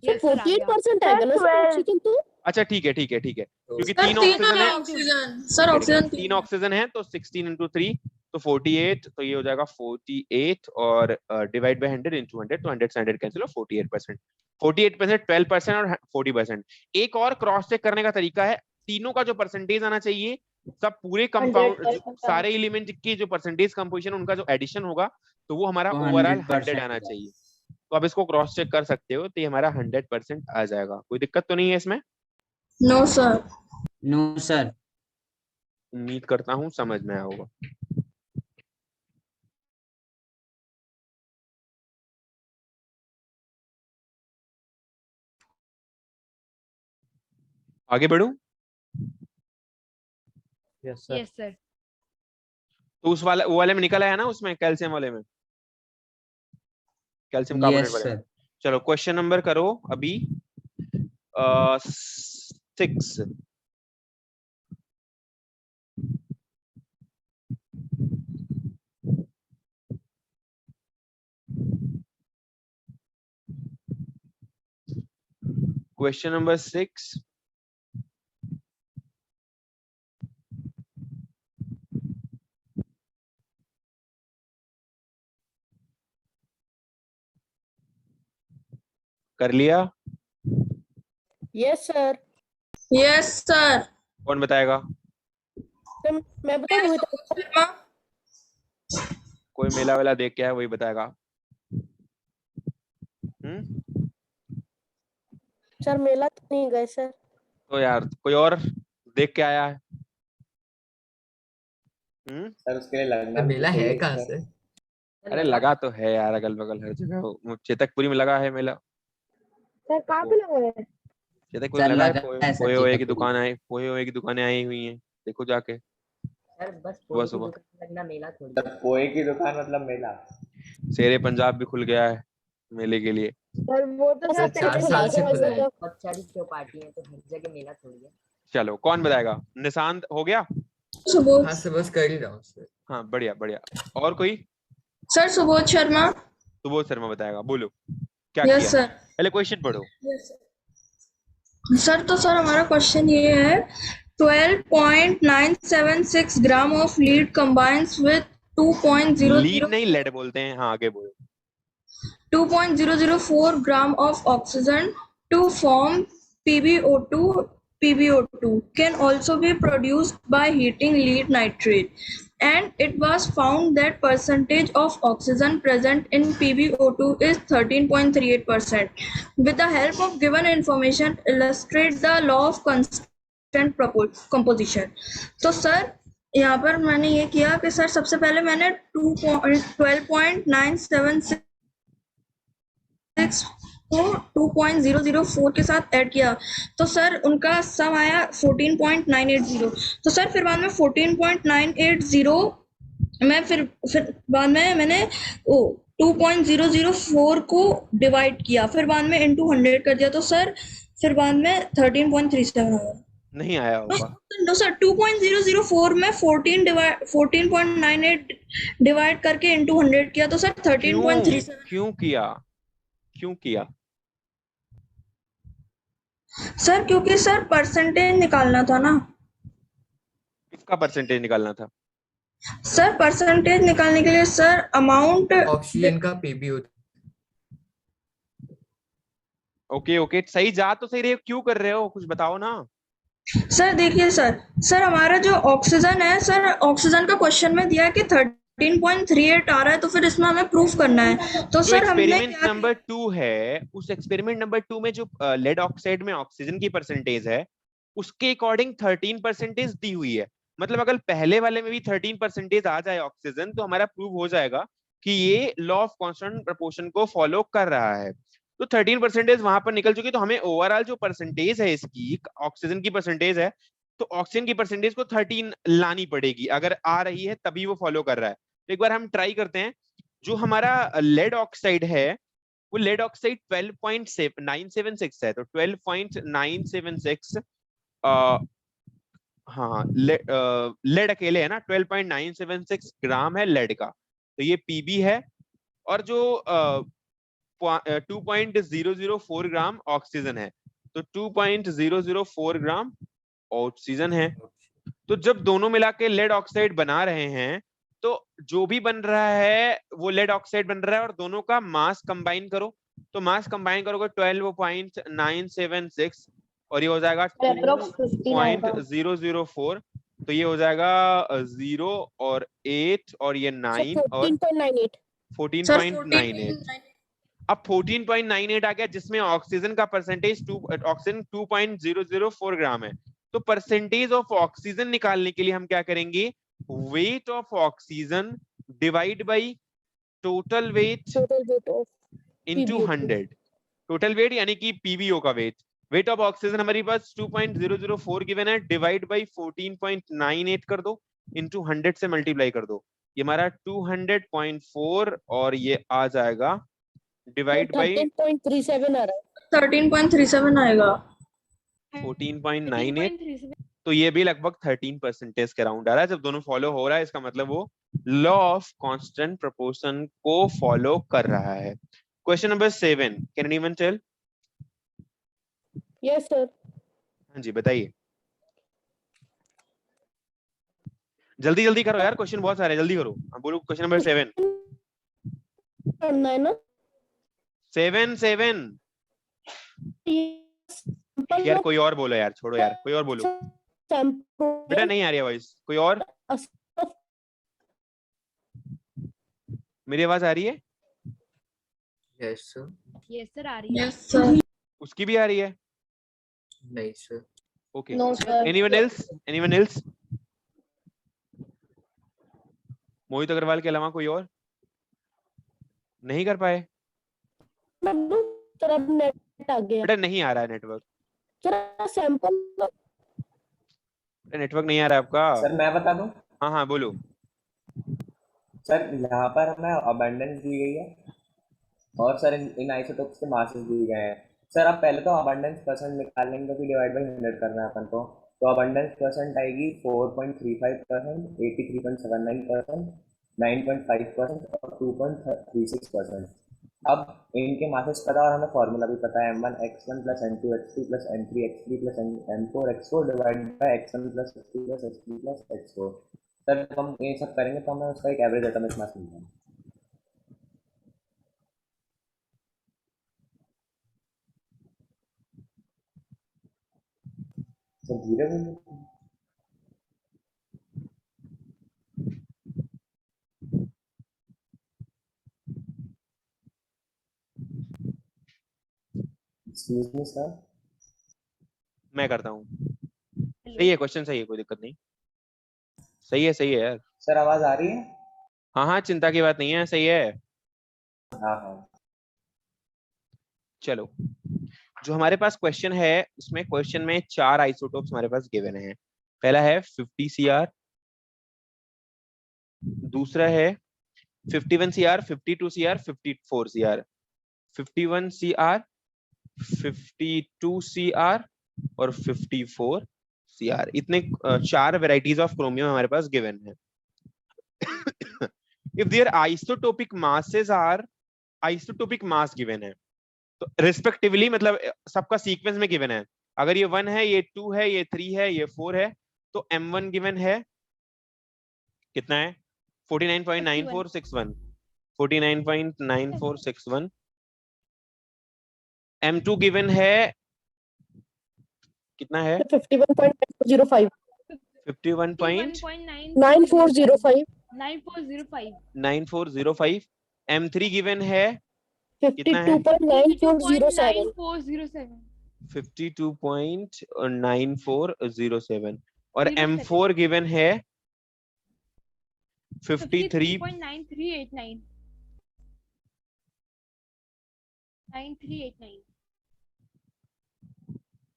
Speaker 7: सर
Speaker 8: Yes, sir, आ गया।
Speaker 7: 48% आएगा ना सर ऑक्सीजन तो?
Speaker 9: अच्छा ठीक है ठीक है ठीक है, क्योंकि
Speaker 3: सर
Speaker 9: 3
Speaker 3: तीन
Speaker 9: ऑक्सीजन
Speaker 3: है
Speaker 9: है।
Speaker 3: ऑक्सीजन, सर
Speaker 9: ठीक है,
Speaker 3: ऑक्सीजन
Speaker 9: 3 ऑक्सीजन है तो 16 × 3 तो 48, तो ये हो जाएगा 48 और डिवाइड बाय 100 इंटू 100, तो 100 से 100 कैंसिल हो, 48%। 48%, 12% और 40%। एक और क्रॉस चेक करने का तरीका है, तीनों का जो परसेंटेज आना चाहिए, सब पूरे कंपाउंड
Speaker 7: 100%
Speaker 9: सारे एलिमेंट की जो परसेंटेज कंपोजिशन उनका जो एडिशन होगा तो वो हमारा
Speaker 6: तो
Speaker 9: ओवरऑल 100
Speaker 6: 100%
Speaker 9: आना चाहिए। तो अब इसको क्रॉस चेक कर सकते हो, तो ये हमारा 100% आ जाएगा। कोई दिक्कत तो नहीं है इसमें?
Speaker 3: No sir.
Speaker 6: No sir.
Speaker 9: उम्मीद करता हूँ समझ में आया होगा। आगे बढ़ूं?
Speaker 2: Yes sir.
Speaker 8: Yes, sir.
Speaker 9: तो उस वाला वो वाले में निकल आया ना, उसमें कैल्शियम वाले में, कैल्शियम कार्बोनेट
Speaker 6: यस
Speaker 9: वाले में।
Speaker 6: सर।
Speaker 9: चलो क्वेश्चन नंबर करो अभी 6। क्वेश्चन नंबर 6, कर लिया?
Speaker 7: Yes sir.
Speaker 3: Yes sir.
Speaker 9: कौन बताएगा?
Speaker 7: मैं बताऊं मोहित
Speaker 3: शर्मा।
Speaker 9: कोई मेला वेला देख के आया वही बताएगा।
Speaker 7: सर मेला तो नहीं गए सर।
Speaker 9: तो यार कोई और देख के आया है?
Speaker 2: सर उसके लिए लगना भी तो
Speaker 5: मेला है
Speaker 2: चाहिए
Speaker 5: कहाँ
Speaker 2: सर।
Speaker 5: से?
Speaker 9: अरे लगा तो है यार, अगल बगल हर जगह। वो चेतकपुरी में लगा है मेला।
Speaker 7: सर कहाँ पे लगा है?
Speaker 9: चेतकपुरी
Speaker 6: सर
Speaker 9: में लगा है।
Speaker 6: लगा है सर
Speaker 9: पोहे ओहे की
Speaker 6: चेतकपुरी।
Speaker 9: दुकान आई, पोहे ओहे की दुकानें आई हुई हैं, देखो जाके
Speaker 5: सर बस
Speaker 9: सुबह
Speaker 5: पोहे की
Speaker 9: सुबह।
Speaker 5: दुकान लगना मेला थोड़ी
Speaker 2: सर पोहे की दुकान मतलब मेला।
Speaker 9: शेरे पंजाब भी खुल गया है मेले के लिए।
Speaker 7: सर वो तो
Speaker 5: सर
Speaker 7: सर
Speaker 5: 4 साल से खुला है।
Speaker 7: तो
Speaker 5: बहुत सारी चौपाटी है तो हर जगह मेला थोड़ी है।
Speaker 9: चलो कौन बताएगा? निशांत हो गया?
Speaker 3: सुबोध।
Speaker 5: हाँ सर बस कर ही रहा हूँ सर।
Speaker 9: हाँ बढ़िया बढ़िया। और कोई?
Speaker 3: सर सुबोध शर्मा।
Speaker 9: सुबोध शर्मा बताएगा, बोलो क्या
Speaker 3: यस
Speaker 9: किया।
Speaker 3: सर।
Speaker 9: पहले क्वेश्चन पढ़ो।
Speaker 3: सर तो सर हमारा क्वेश्चन ये है 12.976 gram of lead combines with 2.004
Speaker 9: lead नहीं लेड बोलते हैं। हाँ आगे बोलो।
Speaker 3: 2.004 gram of oxygen to form PbO2. PbO2 can also be produced by heating lead nitrate, and it was found that percentage of oxygen present in PbO2 is 13.38%. With the help of given information, illustrate the law of constant composition. तो sir यहाँ पर मैंने ये किया कि sir सबसे पहले मैंने 12.976 को 2.004 के साथ ऐड किया तो सर उनका सम आया 14.980। तो सर फिर बाद में 14.980 मैं फिर बाद में मैंने 2.004 को डिवाइड किया, फिर बाद में इनटू 100 कर दिया, तो सर फिर बाद में 13.37 आया।
Speaker 9: नहीं आया होगा।
Speaker 3: नो सर 2.004 में 14.98 डिवाइड करके इनटू 100 किया तो सर 13.37।
Speaker 9: क्यों किया? क्यों किया?
Speaker 3: सर क्योंकि सर परसेंटेज निकालना था ना।
Speaker 9: किसका परसेंटेज निकालना था?
Speaker 3: सर परसेंटेज निकालने के लिए सर अमाउंट
Speaker 5: ऑक्सीजन का पीबी होता।
Speaker 9: ओके ओके सही जा तो सही रहे, क्यों कर रहे हो कुछ बताओ ना।
Speaker 3: सर देखिए सर हमारा जो ऑक्सीजन है सर, ऑक्सीजन का क्वेश्चन में दिया है कि 13.38 आ रहा है, तो फिर इसमें हमें प्रूफ करना है। तो सर हमने
Speaker 9: एक्सपेरिमेंट नंबर 2 है, उस एक्सपेरिमेंट नंबर 2 में जो लेड ऑक्साइड में ऑक्सीजन की परसेंटेज है उसके अकॉर्डिंग 13% दी हुई है। मतलब अगर पहले वाले में भी 13% आ जाए ऑक्सीजन तो हमारा प्रूव हो जाएगा कि ये लॉ ऑफ कांस्टेंट प्रोपोर्शन को फॉलो कर रहा है। तो 13% वहां पर निकल चुकी, तो हमें ओवरऑल जो परसेंटेज है इसकी ऑक्सीजन की परसेंटेज है तो ऑक्सीजन की परसेंटेज को 13 लानी पड़ेगी, अगर आ रही है तभी वो फॉलो कर रहा है। तो एक बार हम ट्राई करते हैं। जो हमारा लेड ऑक्साइड है वो लेड ऑक्साइड 12.976 है, तो 12.976 हाँ लेड अकेले है ना, 12.976 ग्राम है लेड का, तो ये पीबी है। और जो 2.004 ग्राम ऑक्सीजन है, तो 2.004 ग्राम ऑक्सीजन है। तो जब दोनों मिला के लेड ऑक्साइड बना रहे हैं तो जो भी बन रहा है वो लेड ऑक्साइड बन रहा है, और दोनों का मास कंबाइन करो, तो मास कंबाइन करोगे 12.976 और ये हो जाएगा 2.004, तो ये हो जाएगा 0 और 8 और ये 9 और 14.98। अब 14.98 आ गया जिसमें ऑक्सीजन का परसेंटेज ऑक्सीजन 2.004 ग्राम है। तो परसेंटेज ऑफ ऑक्सीजन निकालने के लिए हम क्या करेंगे, weight of oxygen divide by total weight into 100। Total weight यानी कि पीवीओ का वेट। वेट ऑफ ऑक्सीजन हमारे पास 2.004 गिवन है, डिवाइड बाय 14.98 कर दो, इनटू 100 से मल्टीप्लाई कर दो, ये हमारा 200.4 और ये आ जाएगा डिवाइड बाय
Speaker 7: 13.37 आ रहा है।
Speaker 3: 13.37 आएगा।
Speaker 9: 14.98, तो ये भी लगभग 13% के अराउंड आ रहा है। जब दोनों फॉलो हो रहा है इसका मतलब वो लॉ ऑफ कांस्टेंट प्रोपोर्शन को फॉलो कर रहा है। Question number 7, can anyone tell?
Speaker 7: Yes sir.
Speaker 9: हाँ जी बताइए, जल्दी जल्दी करो यार, क्वेश्चन बहुत सारे, जल्दी करो। हाँ बोलो क्वेश्चन नंबर 7
Speaker 7: करना है ना।
Speaker 9: 7 7
Speaker 7: Yes, सैंपल
Speaker 9: यार कोई और बोलो यार, छोड़ो यार, कोई और बोलो बेटा, नहीं आ रही है वॉइस, कोई और, मेरी आवाज आ रही है?
Speaker 5: Yes sir.
Speaker 8: यस सर आ रही है।
Speaker 3: Yes, sir.
Speaker 9: उसकी भी आ रही है?
Speaker 5: नहीं sir.
Speaker 9: Okay,
Speaker 7: no sir.
Speaker 9: Anyone else? Mohit Agarwal के अलावा कोई और नहीं कर पाए?
Speaker 7: सर अब नेट आ गया
Speaker 9: बेटा नहीं आ रहा है नेटवर्क,
Speaker 7: सर, सैंपल
Speaker 9: नेटवर्क नहीं आ रहा है आपका।
Speaker 2: सर मैं बता दूं?
Speaker 9: हाँ हाँ बोलो।
Speaker 2: सर यहाँ पर हमें अबंडेंस दी गई है और सर इन आइसोटोप्स के मासेस दिए गए हैं। सर अब पहले तो अबंडेंस परसेंट निकाल लेंगे, क्योंकि डिवाइड बाई 100 करना है अपन को। तो अबंडेंस परसेंट आएगी 4.35%, 83.79%, 9.5% और 2.36%। अब इनके मासेस पता और हमें फॉर्मूला भी पता है, m1 x1 plus n2 x2 plus n3 x3 plus m4 x4 divide by x1 plus x2 plus x3 plus x4। Sir जब हम ये सब करेंगे तो हमें उसका एक एवरेज एटॉमिक मास मिल जाएगा। सर धीरे बोलिए। Excuse me sir.
Speaker 9: मैं करता हूँ। सही है, क्वेश्चन सही है, कोई दिक्कत नहीं, सही है यार।
Speaker 2: सर आवाज आ रही है?
Speaker 9: हाँ हाँ चिंता की बात नहीं है, सही है।
Speaker 2: हाँ हाँ।
Speaker 9: चलो, जो हमारे पास क्वेश्चन है उसमें क्वेश्चन में 4 आइसोटोप्स हमारे पास गिवन है। पहला है 50 Cr, दूसरा है 51 Cr, 52 Cr, 54 Cr, 51 Cr, 52 Cr और 54 Cr, इतने 4 वेराइटीज ऑफ क्रोमियम हमारे पास गिवन है। if their isotopic masses are isotopic mass given है, तो रिस्पेक्टिवली मतलब सबका सीक्वेंस में गिवन है। अगर ये 1 है, ये 2 है, ये 3 है, ये 4 है, तो m1 गिवन है कितना है 49.9461, 49.9461। m2 गिवन है कितना है
Speaker 7: 51.05
Speaker 8: 9405
Speaker 9: 9405। m3 गिवन है कितना है
Speaker 7: 52.9407
Speaker 9: 52.9407 और m4 गिवन है
Speaker 8: 53.9389 9389।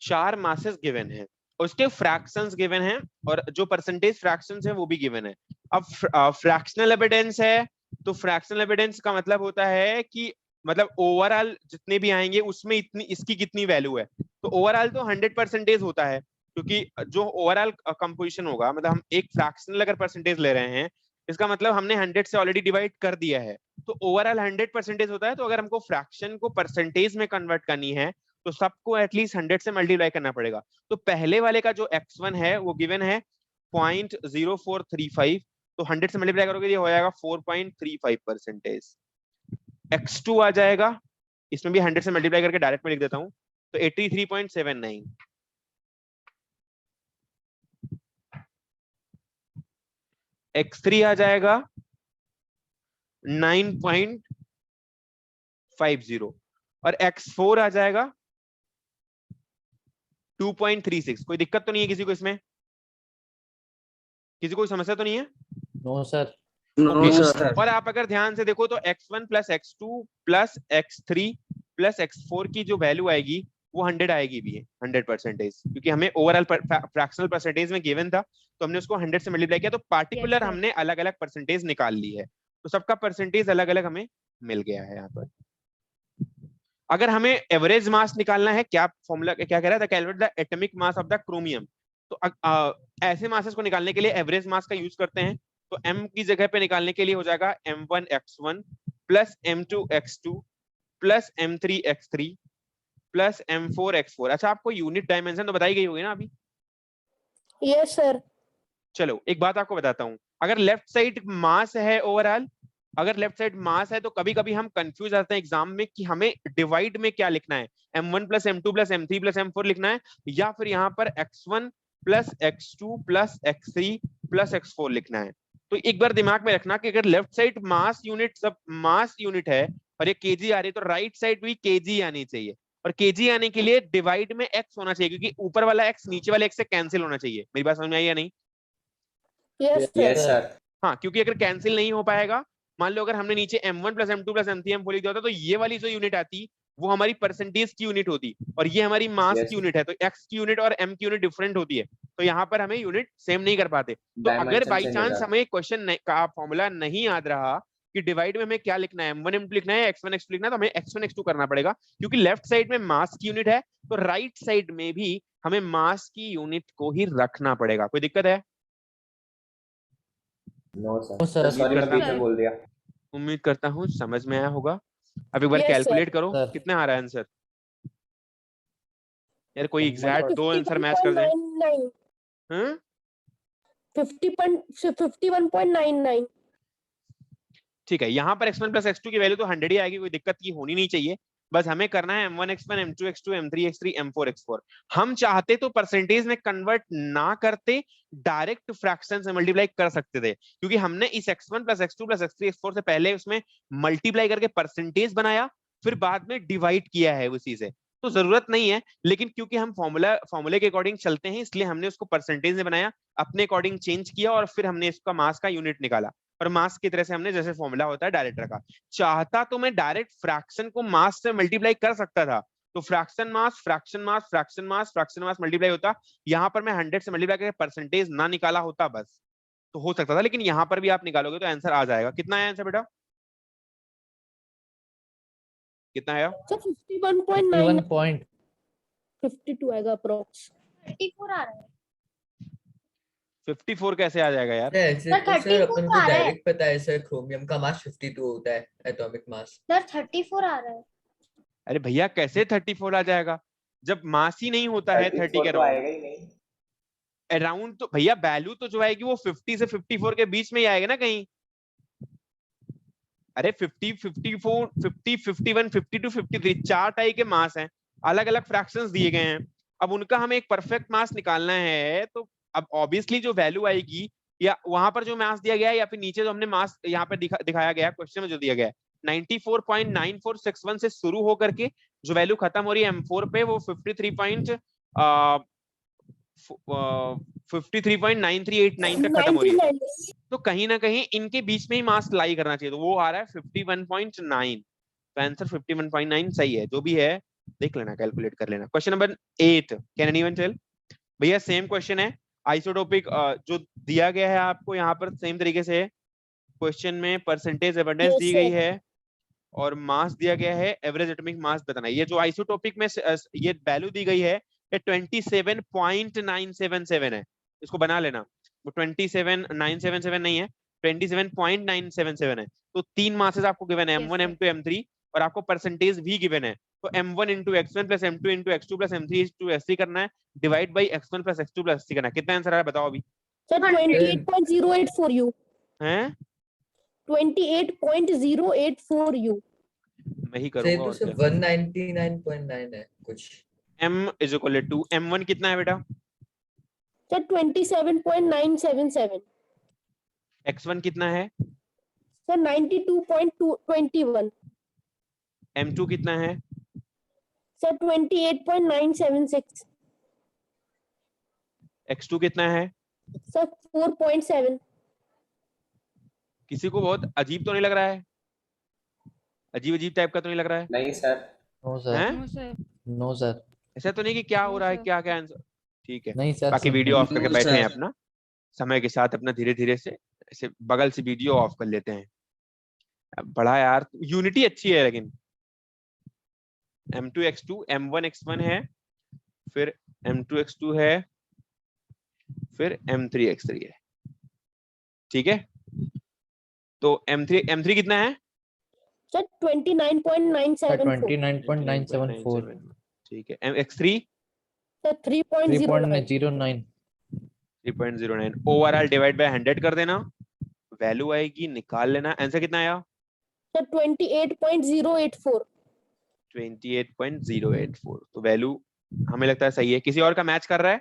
Speaker 9: 4 मासेस गिवन है, उसके फ्रैक्शंस गिवन हैं और जो परसेंटेज फ्रैक्शंस है वो भी गिवन है। अब फ्रैक्शनल एविडेंस है, तो फ्रैक्शनल एविडेंस का मतलब होता है कि मतलब ओवरऑल जितने भी आएंगे उसमें इतनी इसकी कितनी वैल्यू है। तो ओवरऑल तो 100% होता है, क्योंकि जो ओवरऑल कंपोजिशन होगा, मतलब हम एक फ्रैक्शनल अगर परसेंटेज ले रहे हैं, इसका मतलब हमने 100 से ऑलरेडी डिवाइड कर दिया है, तो ओवरऑल 100% होता है। तो अगर हमको फ्रैक्शन को परसेंटेज में कन्वर्ट करनी है तो सबको एटलीस्ट 100 से मल्टीप्लाई करना पड़ेगा। तो पहले वाले का जो x1 है वो गिवन है 0.0435, तो 100 से मल्टीप्लाई करोगे ये हो जाएगा 4.35%। x2 आ जाएगा, इसमें भी 100 से मल्टीप्लाई करके डायरेक्ट में लिख देता हूं, तो 83.79। x3 आ जाएगा 9.50 और x4 आ जाएगा 2.36। कोई दिक्कत तो नहीं है किसी को इसमें? किसी को समस्या तो नहीं है?
Speaker 2: No sir.
Speaker 9: और आप अगर ध्यान से देखो तो x1 plus x2 plus x3 plus x4 की जो वैल्यू आएगी वो 100 आएगी भी है, 100%, क्योंकि हमें ओवरऑल फ्रैक्शनल परसेंटेज में गिवन था तो हमने उसको 100 से मल्टीप्लाई किया, तो पार्टिकुलर हमने अलग अलग परसेंटेज निकाल ली है, तो सबका परसेंटेज अलग अलग हमें मिल गया है यहाँ पर। अगर हमें एवरेज मास निकालना है, क्या फॉर्मूला क्या कह रहा था, calculate the atomic mass of the chromium, तो ऐसे मासेस को निकालने के लिए एवरेज मास का यूज करते हैं। तो m की जगह पे निकालने के लिए हो जाएगा m1 x1 plus m2 x2 plus m3 x3 plus m4 x4। अच्छा, आपको यूनिट डायमेंशन तो बताई गई होगी ना अभी?
Speaker 7: Yes sir.
Speaker 9: चलो एक बात आपको बताता हूं, अगर लेफ्ट साइड मास है ओवरऑल अगर लेफ्ट साइड मास है तो कभी कभी हम कंफ्यूज आते हैं एग्जाम में कि हमें डिवाइड में क्या लिखना है, m1 plus m2 plus m3 plus m4 लिखना है, या फिर यहाँ पर x1 plus x2 plus x3 plus x4 लिखना है। तो एक बार दिमाग में रखना कि अगर लेफ्ट साइड मास यूनिट सब मास यूनिट है और ये केजी आ रही है तो राइट साइड भी केजी आनी चाहिए, और केजी आने के लिए डिवाइड में x होना चाहिए, क्योंकि ऊपर वाला x नीचे वाले x से कैंसिल होना चाहिए। मेरी बात समझ में आई या नहीं?
Speaker 7: Yes
Speaker 2: yes
Speaker 7: sir
Speaker 2: sir.
Speaker 9: हाँ, क्योंकि अगर कैंसिल नहीं हो पाएगा, मान लो अगर हमने नीचे m1 plus m2 plus m3 m4 लिख दिया होता तो ये वाली जो यूनिट आती वो हमारी परसेंटेज की यूनिट होती, और ये हमारी मास
Speaker 2: Yes.
Speaker 9: की यूनिट है, तो x की यूनिट और m की यूनिट डिफरेंट होती है, तो यहाँ पर हमें यूनिट सेम नहीं कर पाते। तो अगर
Speaker 2: Dimension
Speaker 9: बाई
Speaker 2: same हो
Speaker 9: चांस
Speaker 2: जाता।
Speaker 9: हमें क्वेश्चन का फॉर्मूला नहीं याद रहा कि डिवाइड में हमें क्या लिखना है, m1 m2 लिखना है, x1 x2 लिखना है, तो हमें x1 x2 करना पड़ेगा, क्योंकि लेफ्ट साइड में मास की यूनिट है तो राइट साइड में भी हमें मास की यूनिट को ही रखना पड़ेगा। कोई दिक्कत है?
Speaker 2: No
Speaker 6: No,
Speaker 2: sir,
Speaker 6: sir.
Speaker 2: Sorry मैं
Speaker 9: करता
Speaker 2: बीच में बोल दिया।
Speaker 9: उम्मीद करता हूँ समझ में आया होगा। अब एक बार
Speaker 7: Yes, sir.
Speaker 9: कैलकुलेट करो
Speaker 6: Sir.
Speaker 9: कितना आ रहा है आंसर। यार कोई
Speaker 6: M1
Speaker 9: एग्जैक्ट दो आंसर मैच कर दे।
Speaker 7: 51.99
Speaker 9: हैं?
Speaker 7: 51.99
Speaker 9: ठीक है, यहाँ पर x1 प्लस x2 की वैल्यू तो 100 ही आएगी, कोई दिक्कत की होनी नहीं चाहिए। बस हमें करना है m1 x1 m2 x2 m3 x3 m4 x4। हम चाहते तो परसेंटेज में कन्वर्ट ना करते, डायरेक्ट फ्रैक्शन से मल्टीप्लाई कर सकते थे, क्योंकि हमने इस x1 plus x2 plus x3 x4 से पहले उसमें मल्टीप्लाई करके परसेंटेज बनाया, फिर बाद में डिवाइड किया है उसी से, तो जरूरत नहीं है। लेकिन क्योंकि हम फॉर्मूले के अकॉर्डिंग चलते हैं, इसलिए हमने उसको परसेंटेज में बनाया, अपने अकॉर्डिंग चेंज किया, और फिर हमने इसका मास का यूनिट निकाला, और मास की तरह से हमने जैसे फॉर्मूला होता है डायरेक्ट रखा। चाहता तो मैं डायरेक्ट फ्रैक्शन को मास से मल्टीप्लाई कर सकता था, तो fraction mass fraction mass fraction mass fraction मास मल्टीप्लाई होता, यहाँ पर मैं 100 से मल्टीप्लाई करके परसेंटेज ना निकाला होता बस, तो हो सकता था। लेकिन यहाँ पर भी आप निकालोगे तो आंसर आ जाएगा। कितना आया आंसर बेटा? कितना आया?
Speaker 7: सर 51.9 52 आएगा अप्रोक्स।
Speaker 4: 34 आ रहा है
Speaker 9: 54 कैसे आ जाएगा यार?
Speaker 5: ऐसे
Speaker 4: सर,
Speaker 5: तो सर
Speaker 4: 34
Speaker 5: अपन
Speaker 4: आ
Speaker 5: को
Speaker 4: रहा है।
Speaker 5: डायरेक्ट पता है सर, क्रोमियम का मास 52 होता है, एटॉमिक मास।
Speaker 4: सर 34 आ रहा है।
Speaker 9: अरे भैया कैसे 34 आ जाएगा जब मास ही नहीं होता है 30 के
Speaker 2: तो
Speaker 9: अराउंड।
Speaker 2: आएगा ही नहीं।
Speaker 9: अराउंड तो भैया वैल्यू तो जो आएगी वो 50 से 54 के बीच में ही आएगा ना कहीं। अरे 50 54 50 51 52 53 चार टाइप के मास हैं, अलग अलग फ्रैक्शंस दिए गए हैं। अब उनका हमें एक परफेक्ट मास निकालना है, तो अब ऑब्वियसली जो वैल्यू आएगी, या वहां पर जो मास दिया गया है, या फिर नीचे जो हमने मास यहाँ पर दिखाया गया है क्वेश्चन में जो दिया गया है 94.9461 से शुरू होकर के जो वैल्यू खत्म हो रही है M4 पे वो 53.9389 तक खत्म हो रही है।
Speaker 7: 99
Speaker 9: तो कहीं ना कहीं इनके बीच में ही मास लाई करना चाहिए, तो वो आ रहा है 51.9। तो आंसर 51.9 सही है। जो भी है देख लेना, कैलकुलेट कर लेना। Question number 8, can anyone tell? भैया सेम क्वेश्चन है, आइसोटोपिक जो दिया गया है आपको यहाँ पर सेम तरीके से क्वेश्चन में परसेंटेज एबंडेंस
Speaker 7: Yes,
Speaker 9: दी
Speaker 7: sir.
Speaker 9: गई है और मास दिया गया है, एवरेज एटॉमिक मास बताना है। ये जो आइसोटोपिक में ये वैल्यू दी गई है ये 27.977 है, इसको बना लेना। वो 27977 नहीं है, 27.977 है। तो तीन मासेस आपको गिवन है, M1 M2 M3, और आपको परसेंटेज भी गिवन है। तो M1 into X1 plus M2 into X2 plus M3 into S3 करना है, divide by X1 plus X2 plus S3 करना है। कितना आंसर आ रहा है बताओ अभी?
Speaker 7: सर 28.08 for you
Speaker 9: हैं?
Speaker 7: 28.08 for you
Speaker 9: मैं ही
Speaker 5: सर
Speaker 9: करूंगा
Speaker 5: तो
Speaker 9: और
Speaker 5: सिर्फ
Speaker 9: क्या।
Speaker 5: 199.9 है कुछ।
Speaker 9: M is equal to M1 कितना है बेटा?
Speaker 7: सर 27.977
Speaker 9: X1 कितना है?
Speaker 7: सर 92.21
Speaker 9: M2 कितना है?
Speaker 7: सर 28.976
Speaker 9: X2 कितना है?
Speaker 7: सर 4.7
Speaker 9: किसी को बहुत अजीब तो नहीं लग रहा है? अजीब अजीब टाइप का तो नहीं लग रहा है?
Speaker 2: नहीं सर।
Speaker 6: नो सर,
Speaker 9: हैं?
Speaker 8: No sir.
Speaker 6: नो सर,
Speaker 9: ऐसा तो नहीं कि क्या हो
Speaker 8: No,
Speaker 9: रहा है,
Speaker 8: sir.
Speaker 9: क्या क्या आंसर? ठीक है,
Speaker 6: नहीं सर।
Speaker 9: बाकी वीडियो ऑफ करके
Speaker 6: No,
Speaker 9: बैठे हैं
Speaker 6: sir.
Speaker 9: अपना, समय के साथ अपना धीरे धीरे से ऐसे बगल से वीडियो ऑफ कर लेते हैं। अब बड़ा यार यूनिटी अच्छी है, लेकिन M2 X2 M1 X1 है, फिर M2 X2 है, फिर M3 X3 है। ठीक है, तो M3 कितना है?
Speaker 7: सर 29.974
Speaker 6: 29.974
Speaker 9: ठीक है। X3
Speaker 7: sir 3.09
Speaker 6: 3.09
Speaker 9: 3.09। Overall divide by 100 कर देना, वैल्यू आएगी, निकाल लेना। आंसर कितना आया?
Speaker 7: सर 28.084।
Speaker 9: 28.084। तो वैल्यू हमें लगता है सही है। किसी और का मैच कर रहा है?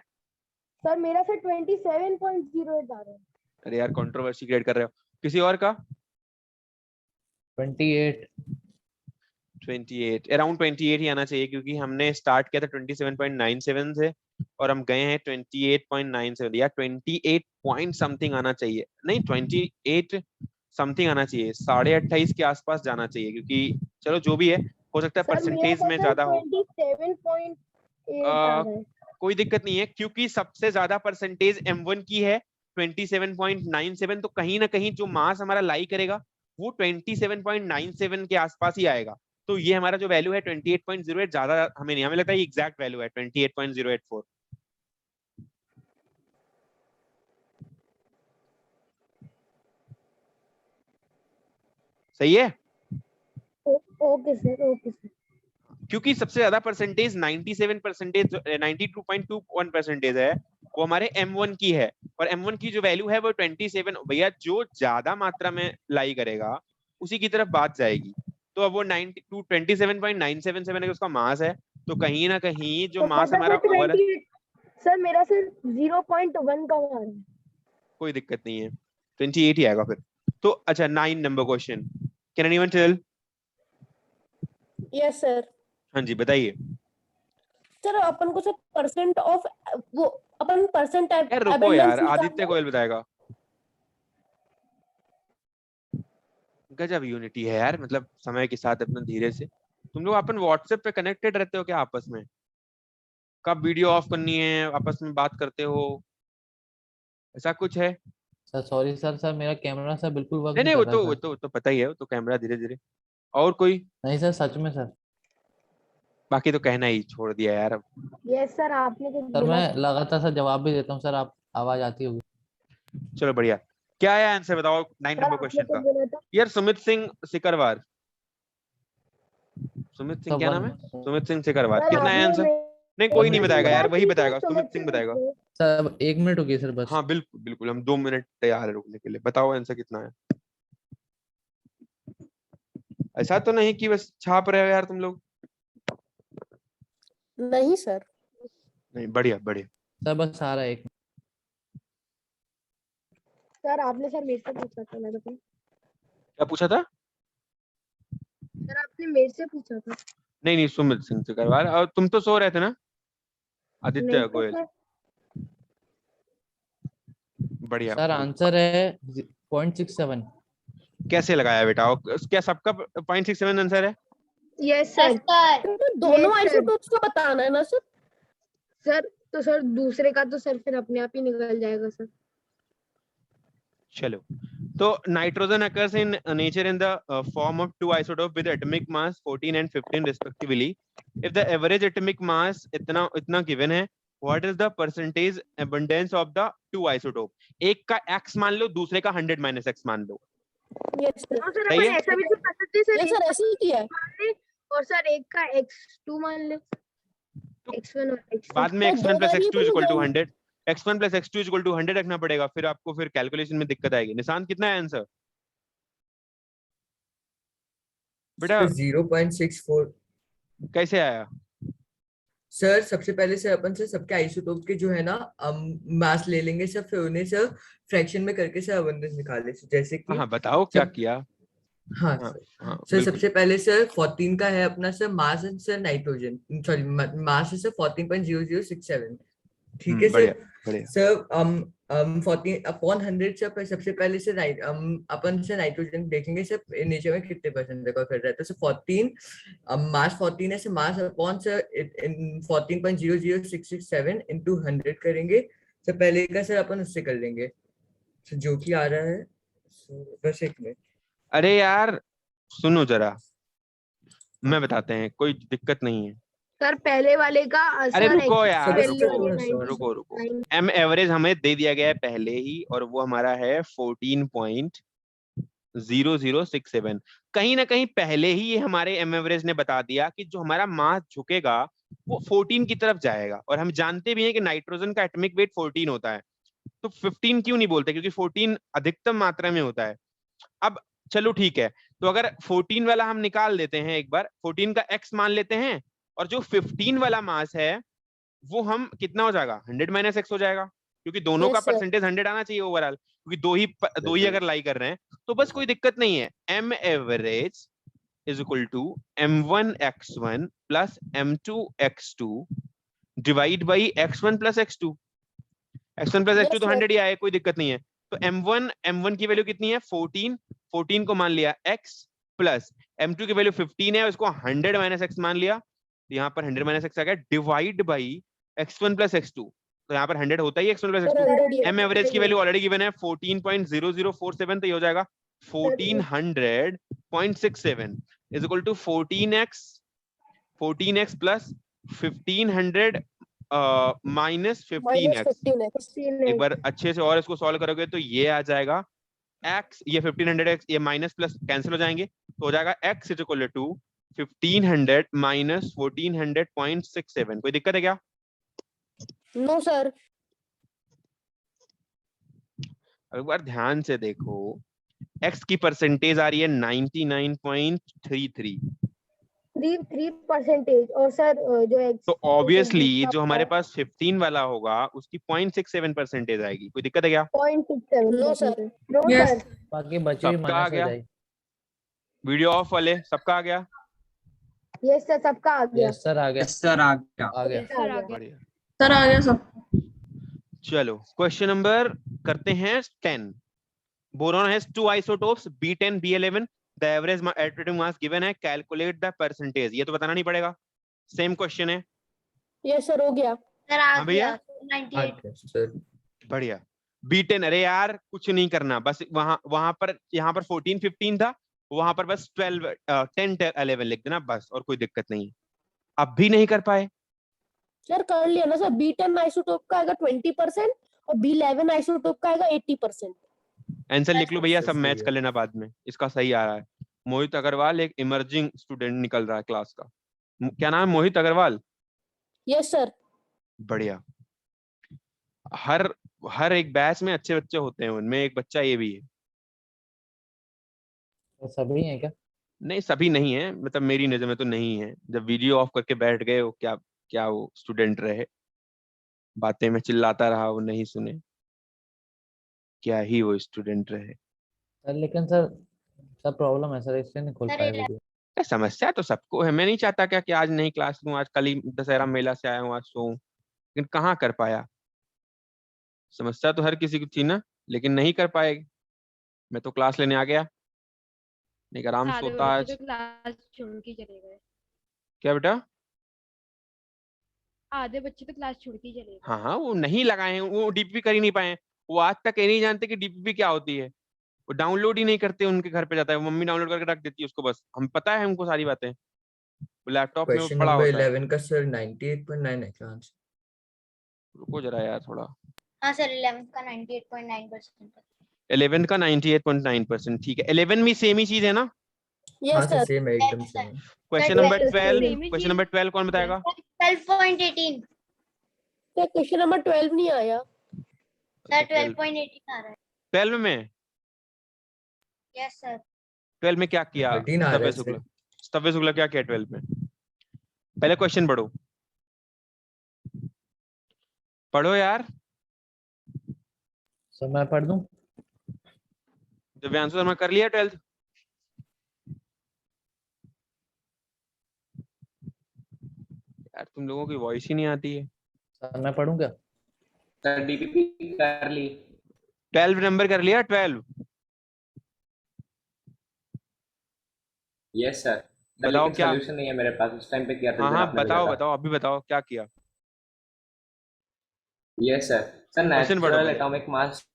Speaker 7: सर मेरा सर 27.08 आ रहा है।
Speaker 9: अरे यार कंट्रोवर्सी क्रिएट कर रहे हो। किसी और का?
Speaker 11: 28।
Speaker 9: 28 अराउंड 28 ही आना चाहिए, क्योंकि हमने स्टार्ट किया था 27.97 से और हम गए हैं 28.97। या 28 पॉइंट समथिंग आना चाहिए, नहीं 28 समथिंग आना चाहिए, 28.5 के आसपास जाना चाहिए, क्योंकि चलो जो भी है, हो सकता है परसेंटेज में ज्यादा हो।
Speaker 7: 27.8 आ रहा है।
Speaker 9: कोई दिक्कत नहीं है, क्योंकि सबसे ज्यादा परसेंटेज M1 की है 27.97, तो कहीं ना कहीं जो मास हमारा लाई करेगा वो 27.97 के आसपास ही आएगा। तो ये हमारा जो वैल्यू है 28.08 ज्यादा हमें नहीं, हमें लगता है ये एग्जैक्ट वैल्यू है 28.084। सही है?
Speaker 7: Okay sir.
Speaker 9: क्योंकि सबसे ज्यादा परसेंटेज 97%, 92.21% है, वो हमारे M1 की है, और M1 की जो वैल्यू है वो 27। भैया जो ज्यादा मात्रा में लाई करेगा उसी की तरफ बात जाएगी। तो अब वो 27.977 है, उसका मास है, तो कहीं ना कहीं जो मास हमारा ओवर है,
Speaker 7: सर मेरा सर 0.1 का आ रहा है।
Speaker 9: कोई दिक्कत नहीं है, 28 ही आएगा फिर। तो अच्छा 9 number question, can anyone tell?
Speaker 7: Yes sir.
Speaker 9: हाँ जी बताइए।
Speaker 7: सर अपन को सर परसेंट ऑफ वो अपन परसेंट
Speaker 9: यार रुको यार, आदित्य गोयल बताएगा। गजब यूनिटी है यार, मतलब समय के साथ अपना धीरे से। तुम लोग अपन व्हाट्सएप पे कनेक्टेड रहते हो क्या आपस में? कब वीडियो ऑफ करनी है आपस में बात करते हो, ऐसा कुछ है?
Speaker 11: सर सॉरी सर मेरा कैमरा सर बिल्कुल वर्क
Speaker 9: नहीं
Speaker 11: नहीं
Speaker 9: नहीं,
Speaker 11: कर रहा सर।
Speaker 9: वो तो पता ही है, वो तो कैमरा धीरे धीरे। और कोई?
Speaker 11: नहीं सर सच में सर।
Speaker 9: बाकी तो कहना ही छोड़ दिया यार अब।
Speaker 7: यस सर आपने कुछ
Speaker 11: सर
Speaker 7: बोला
Speaker 11: मैं लगातार सर जवाब भी देता हूँ सर, आप आवाज आती होगी।
Speaker 9: चलो बढ़िया। क्या है आंसर बताओ 9
Speaker 7: सर
Speaker 9: नंबर
Speaker 7: आपने
Speaker 9: क्वेश्चन
Speaker 7: कुछ
Speaker 9: का?
Speaker 7: बोला था।
Speaker 9: यार सुमित सिंह सिकरवार। सुमित सिंह
Speaker 11: सर
Speaker 9: क्या नाम है? सुमित सिंह सिकरवार।
Speaker 7: सर
Speaker 9: कितना है आंसर? नहीं कोई नहीं बताएगा यार, वही बताएगा, सुमित सिंह बताएगा।
Speaker 11: सर 1 मिनट रुकिए सर बस।
Speaker 9: हाँ बिल्कुल बिल्कुल, हम 2 मिनट तैयार है रुकने के लिए। बताओ आंसर कितना है? ऐसा तो नहीं कि बस छाप रहे हो यार तुम लोग?
Speaker 7: नहीं सर।
Speaker 9: नहीं, बढ़िया बढ़िया।
Speaker 11: सर बस आ रहा है 1 मिनट।
Speaker 7: सर आपने सर मेरे से पूछा था मैं बताऊं।
Speaker 9: क्या पूछा था?
Speaker 7: सर आपने मेरे से पूछा था।
Speaker 9: नहीं नहीं, सुमित सिंह सिकरवार। और तुम तो सो रहे थे ना? आदित्य
Speaker 7: नहीं तो
Speaker 9: गोयल।
Speaker 7: सर।
Speaker 9: बढ़िया।
Speaker 11: सर आंसर है 0.67।
Speaker 9: कैसे लगाया बेटा? और क्या सबका 0.67 आंसर है?
Speaker 7: Yes
Speaker 4: yes
Speaker 7: sir.
Speaker 4: सर।
Speaker 7: तो दोनों आइसोटोप्स को बताना है ना सर। सर तो सर दूसरे का तो सर फिर अपने आप ही निकल जाएगा सर।
Speaker 9: चलो, तो nitrogen occurs in nature in the form of two isotopes with atomic mass 14 and 15 respectively. If the average atomic mass इतना given है, what is the percentage abundance of the two isotope? एक का x मान लो, दूसरे का 100 minus x मान लो।
Speaker 7: Yes sir.
Speaker 9: सही है?
Speaker 7: ऐसा भी तो कर सकते हैं सर ऐसे ही किया है। और सर एक का x2 मान ले, x1 और x2।
Speaker 9: बाद में x1 plus x2 is equal to 100, x1 plus x2 is equal to 100 रखना पड़ेगा, फिर आपको फिर कैलकुलेशन में दिक्कत आएगी। निशांत कितना है आंसर बेटा?
Speaker 5: 0.64।
Speaker 9: कैसे आया?
Speaker 5: सर सबसे पहले से अपन से सबके आइसोटोप के जो है ना मास ले लेंगे सर, फिर उन्हें सर फ्रैक्शन में करके सर अबंडेंस निकाले। जैसे कि
Speaker 9: हाँ बताओ क्या किया?
Speaker 5: हाँ
Speaker 9: हाँ
Speaker 5: सर।
Speaker 9: हाँ
Speaker 5: सर
Speaker 9: बिल्कुल।
Speaker 5: सबसे पहले सर 14 का है अपना सर मास है सर नाइट्रोजन, सॉरी मास है सर 14.0067। ठीक है
Speaker 9: बढ़िया
Speaker 5: सर।
Speaker 9: बढ़िया।
Speaker 5: सर 14 अपॉन 100 से सबसे पहले से अपन से नाइट्रोजन देखेंगे सर नेचर में कितने परसेंट जगह कर रहा है। तो सर 14 मास 14 है sir, mass upon sir 14.00667 into 100 करेंगे सर। पहले का सर अपन उससे कर लेंगे सर, जो कि आ रहा है बस 1 मिनट।
Speaker 9: अरे यार सुनो जरा, मैं बताते हैं, कोई दिक्कत नहीं है।
Speaker 7: सर पहले वाले का
Speaker 9: अरे
Speaker 7: सर
Speaker 9: रुको
Speaker 7: x
Speaker 9: यार,
Speaker 5: सर
Speaker 7: वैल्यू
Speaker 5: थोड़ा
Speaker 7: है
Speaker 5: सा
Speaker 9: रुको रुको।
Speaker 7: 99।
Speaker 9: एम एवरेज हमें दे दिया गया है पहले ही, और वो हमारा है 14.0067। कहीं ना कहीं पहले ही ये हमारे एम एवरेज ने बता दिया कि जो हमारा मास झुकेगा वो 14 की तरफ जाएगा, और हम जानते भी हैं कि नाइट्रोजन का एटॉमिक वेट 14 होता है। तो 15 क्यों नहीं बोलते, क्योंकि 14 अधिकतम मात्रा में होता है। अब चलो ठीक है, तो अगर 14 वाला हम निकाल देते हैं एक बार, 14 का x मान लेते हैं, और जो 15 वाला मास है वो हम कितना हो जाएगा, 100 माइनस x हो जाएगा, क्योंकि दोनों
Speaker 7: Yes,
Speaker 9: का
Speaker 7: sir.
Speaker 9: परसेंटेज 100 आना चाहिए ओवरऑल, क्योंकि दो ही अगर लाई कर रहे हैं तो बस कोई दिक्कत नहीं है। m average is equal to m1x1 plus m2x2 divide by x1 plus x2। x1 plus x2
Speaker 7: Yes,
Speaker 9: तो
Speaker 7: sir.
Speaker 9: 100 ही आया, कोई दिक्कत नहीं है। तो m1 की वैल्यू कितनी है 14, 14 को मान लिया x, प्लस m2 की वैल्यू 15 है, उसको 100 माइनस x मान लिया, तो यहाँ पर 100 माइनस x आ गया, divide by x1 plus x2, तो यहाँ पर 100 होता ही x1 प्लस
Speaker 7: Sir,
Speaker 9: x2।
Speaker 7: 100 ही है.
Speaker 9: m एवरेज की वैल्यू ऑलरेडी गिवन है 14.0047, तो ये हो जाएगा 1400.67 is equal to 14x plus 1500 minus
Speaker 7: Minus
Speaker 9: 15x।
Speaker 7: 15x.
Speaker 9: एक बार अच्छे से और इसको सॉल्व करोगे तो ये आ जाएगा x, ये 1500x, ये माइनस प्लस कैंसिल हो जाएंगे, तो हो जाएगा x is equal to 1500 minus 1400.67। कोई दिक्कत है क्या?
Speaker 7: No, sir.
Speaker 9: एक बार ध्यान से देखो, x की परसेंटेज आ रही है 99.33,
Speaker 7: 3% और सर जो
Speaker 9: तो ऑब्वियसली जो हमारे पास 15 वाला होगा उसकी 0.67% आएगी। कोई दिक्कत है क्या?
Speaker 7: 0.67. No, sir. No,
Speaker 3: Yes.
Speaker 7: sir.
Speaker 11: बाकी बची हुई
Speaker 9: सबका आ
Speaker 11: माइनस हो
Speaker 9: गया?
Speaker 11: जाएगी।
Speaker 9: वीडियो ऑफ वाले सबका आ गया?
Speaker 7: Yes, sir. सबका आ गया.
Speaker 11: यस सर आ गया,
Speaker 6: Yes, sir, आ गया.
Speaker 11: आ गया।
Speaker 8: सर आ गया।
Speaker 9: बढ़िया,
Speaker 3: सर आ गया सब।
Speaker 9: चलो क्वेश्चन नंबर करते हैं 10। Boron has two isotopes B10 B11, the average atomic mass given है, कैलकुलेट द परसेंटेज। ये तो बताना नहीं पड़ेगा, सेम क्वेश्चन है।
Speaker 7: Yes, sir. हो गया.
Speaker 4: सर आ
Speaker 9: हाँ भैया,
Speaker 4: गया 98।
Speaker 5: सर
Speaker 9: बढ़िया। B10, अरे यार कुछ नहीं करना, बस वहां पर, यहाँ पर 14 15 था, वहां पर बस 12 10 11 लिख देना बस, और कोई दिक्कत नहीं है। अब भी नहीं कर पाए,
Speaker 7: सर कर लिया ना सर. B10 आइसोटोप का आएगा 20% और B11 आइसोटोप का आएगा 80%.
Speaker 9: आंसर लिख लो भैया, सब
Speaker 5: सही
Speaker 9: मैच
Speaker 5: है।
Speaker 9: कर लेना बाद में। इसका सही आ रहा है। मोहित अग्रवाल एक इमर्जिंग स्टूडेंट निकल रहा है क्लास का। क्या नाम है? मोहित अग्रवाल।
Speaker 7: Yes, sir.
Speaker 9: बढ़िया। हर एक बैच में अच्छे बच्चे होते हैं, उनमें एक बच्चा ये भी है।
Speaker 11: तो सभी हैं क्या?
Speaker 9: नहीं सभी नहीं है, मतलब मेरी नजर में तो नहीं है। जब वीडियो ऑफ करके बैठ गए वो क्या क्या वो स्टूडेंट रहे, बातें में चिल्लाता रहा, वो नहीं सुने, क्या ही वो स्टूडेंट रहे।
Speaker 11: सर लेकिन सर सब प्रॉब्लम है सर, इसलिए नहीं खोल
Speaker 4: सर,
Speaker 11: पाए
Speaker 4: ये
Speaker 11: वीडियो।
Speaker 9: समस्या तो सबको है, मैं नहीं चाहता क्या कि आज नहीं क्लास लूं, आज कल ही दशहरा मेला से आया हूँ, आज सोऊं, लेकिन कहाँ कर पाया। समस्या तो हर किसी को थी ना, लेकिन नहीं कर पाए। मैं तो क्लास लेने आ गया, नहीं आराम
Speaker 8: आधे
Speaker 9: सोता
Speaker 8: बच्चे
Speaker 9: आज।
Speaker 8: तो क्लास छोड़ के चले गए।
Speaker 9: क्या बेटा?
Speaker 8: आधे बच्चे तो क्लास छोड़ के ही चले गए।
Speaker 9: हाँ हाँ, वो नहीं लगाए हैं, वो डीपीपी कर ही नहीं पाए हैं। वो आज तक ये नहीं जानते कि डीपीपी क्या होती है, वो डाउनलोड ही नहीं करते। उनके घर पे जाता है, मम्मी डाउनलोड करके रख देती है उसको, बस हम पता है हमको सारी बातें, वो लैपटॉप में वो
Speaker 5: क्वेश्चन
Speaker 9: पड़ा
Speaker 5: नंबर
Speaker 9: होता है।
Speaker 5: 11 का सर 98.9 है क्या आंसर?
Speaker 9: रुको जरा यार थोड़ा।
Speaker 4: हाँ सर 11 का 98.9%।
Speaker 9: 11 का 98.9%, ठीक है। 11 भी सेम ही चीज है ना?
Speaker 7: Yes,
Speaker 5: हाँ सर
Speaker 7: sir.
Speaker 5: सेम है, एकदम सेम है।
Speaker 9: क्वेश्चन
Speaker 4: Sir,
Speaker 9: नंबर
Speaker 4: 12
Speaker 9: 12,
Speaker 8: same ही
Speaker 9: क्वेश्चन
Speaker 8: चीज।
Speaker 9: नंबर 12 कौन बताएगा?
Speaker 4: 12.18।
Speaker 7: सर क्वेश्चन नंबर 12 नहीं आया.
Speaker 4: सर 12.18 आ रहा है।
Speaker 9: 12 में,
Speaker 4: यस सर।
Speaker 9: 12 में क्या किया
Speaker 5: 13 आ रहा है
Speaker 9: स्तव्य शुक्ला?
Speaker 5: सर।
Speaker 9: स्तव्य शुक्ला क्या किया 12 में? पहले क्वेश्चन पढ़ो, पढ़ो यार।
Speaker 11: सर मैं पढ़ दूं?
Speaker 9: दिव्यांशु शर्मा कर लिया 12th? यार तुम लोगों की वॉइस ही नहीं आती है।
Speaker 11: सर मैं पढ़ूं क्या?
Speaker 2: सर डीपीपी कर ली.
Speaker 9: 12 नंबर कर लिया 12?
Speaker 2: Yes sir.
Speaker 9: बताओ
Speaker 2: लेकिन
Speaker 9: क्या?
Speaker 2: सॉल्यूशन नहीं है मेरे पास, उस टाइम पे किया था
Speaker 9: हाँ
Speaker 2: जब
Speaker 9: हाँ
Speaker 2: आपने
Speaker 9: बताओ
Speaker 2: भेजा था.
Speaker 9: बताओ, अभी बताओ क्या किया।
Speaker 2: Yes sir. सर
Speaker 9: क्वेश्चन पढ़ो
Speaker 2: नेचुरल
Speaker 9: पहले।
Speaker 2: Atomic mass.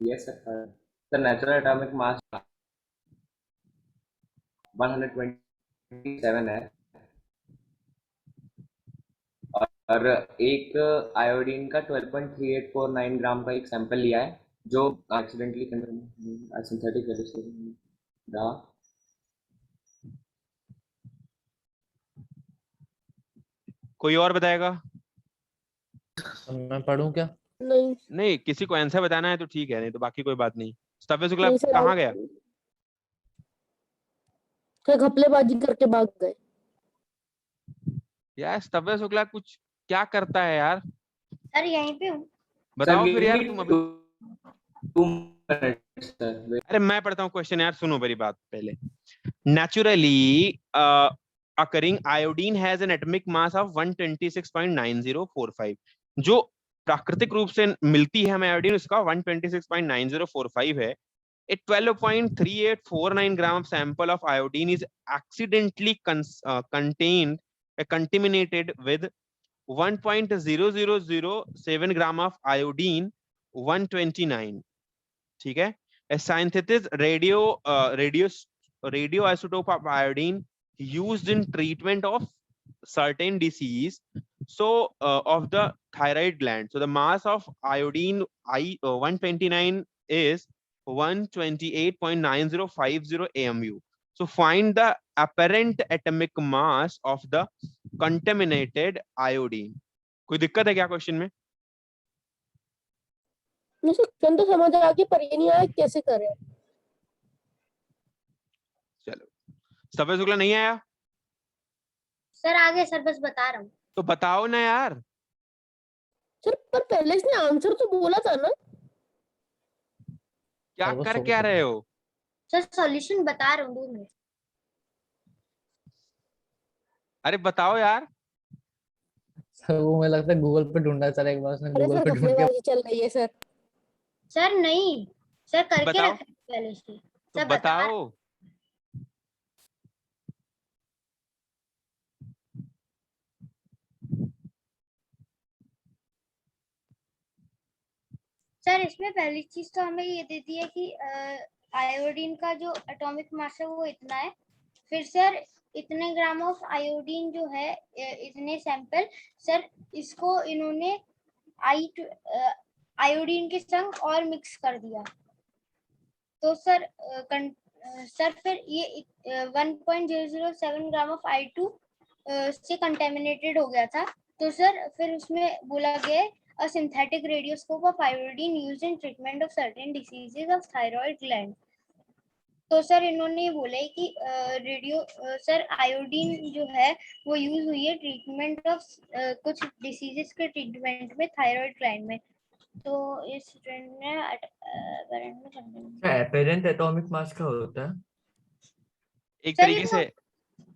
Speaker 2: Yes sir. Sir natural atomic mass 127 है, और एक आयोडीन का 12.3849 ग्राम का एक सैंपल लिया है जो एक्सीडेंटली सिंथेटिक रहा.
Speaker 9: कोई और बताएगा?
Speaker 11: सर मैं पढ़ूं क्या?
Speaker 7: नहीं
Speaker 9: नहीं, किसी को आंसर बताना है तो ठीक है, नहीं तो बाकी कोई बात नहीं। स्तव्य शुक्ला
Speaker 7: नहीं सर,
Speaker 9: कहाँ गया?
Speaker 7: क्या घपलेबाजी करके भाग गए।
Speaker 9: यार स्तव्य शुक्ला कुछ क्या करता है यार,
Speaker 4: सर यहीं पे हूँ।
Speaker 9: बताओ
Speaker 2: Sir,
Speaker 9: फिर
Speaker 2: give
Speaker 9: यार
Speaker 2: me
Speaker 9: तुम अभी।
Speaker 2: 2 minutes, sir. Wait.
Speaker 9: अरे मैं पढ़ता हूँ क्वेश्चन यार, सुनो मेरी बात पहले। Naturally occurring iodine has an atomic mass of 126.9045। जो प्राकृतिक रूप से मिलती है हमें आयोडीन, उसका 126.9045 है। A 12.3849 gram of sample of iodine is accidentally contaminated with 1.0007 gram of iodine 129। ठीक है। A synthesis radioisotope of iodine used in treatment of certain disease, so of the thyroid gland. So the mass of iodine 129 is 128.9050 AMU. So find the apparent atomic mass of the contaminated iodine. कोई दिक्कत है क्या question में?
Speaker 7: नहीं sir, question तो समझ आ गया पर ये नहीं आया कैसे करें।
Speaker 9: चलो, स्तव्य शुक्ला नहीं आया
Speaker 4: सर आगे सर, बस बता रहा हूँ।
Speaker 9: तो बताओ ना यार।
Speaker 7: सर पर पहले इसने आंसर तो बोला था ना।
Speaker 9: क्या
Speaker 11: सर, वो
Speaker 9: कर
Speaker 11: सो
Speaker 9: क्या
Speaker 11: गया।
Speaker 9: रहे हो?
Speaker 4: सर सॉल्यूशन बता रहा हूँ, 2 मिनट।
Speaker 9: अरे बताओ यार।
Speaker 11: सर वो मुझे लगता है गूगल पे ढूंढा, सर एक बार उसने
Speaker 7: अरे
Speaker 11: गूगल
Speaker 7: सर
Speaker 11: पे ढूंढ के।
Speaker 7: घपलेबाजी चल रही है सर।
Speaker 4: सर नहीं, सर करके
Speaker 9: बताओ।
Speaker 4: रखा है पहले से।
Speaker 9: तो
Speaker 4: सर बता रहा
Speaker 9: बताओ।
Speaker 4: सर इसमें पहली चीज तो हमें ये दे दी है कि आयोडीन का जो एटॉमिक मास है वो इतना है। फिर सर इतने ग्राम ऑफ आयोडीन जो है, इतने सैंपल, सर इसको इन्होंने आयोडीन के संग और मिक्स कर दिया। तो सर सर फिर ये 1.007 ग्राम ऑफ I2 से कंटेमिनेटेड हो गया था। तो सर फिर उसमें बोला गया a synthetic radioscope of iodine used in treatment of certain diseases of thyroid gland। तो सर इन्होंने ये बोला है कि सर आयोडीन जो है वो यूज हुई है ट्रीटमेंट ऑफ कुछ डिसीजेस के ट्रीटमेंट में थायराइड ग्लैंड में। तो इस ट्रेंड में
Speaker 5: apparent atomic mass का होता है।
Speaker 9: एक
Speaker 4: सर,
Speaker 9: तरीके से।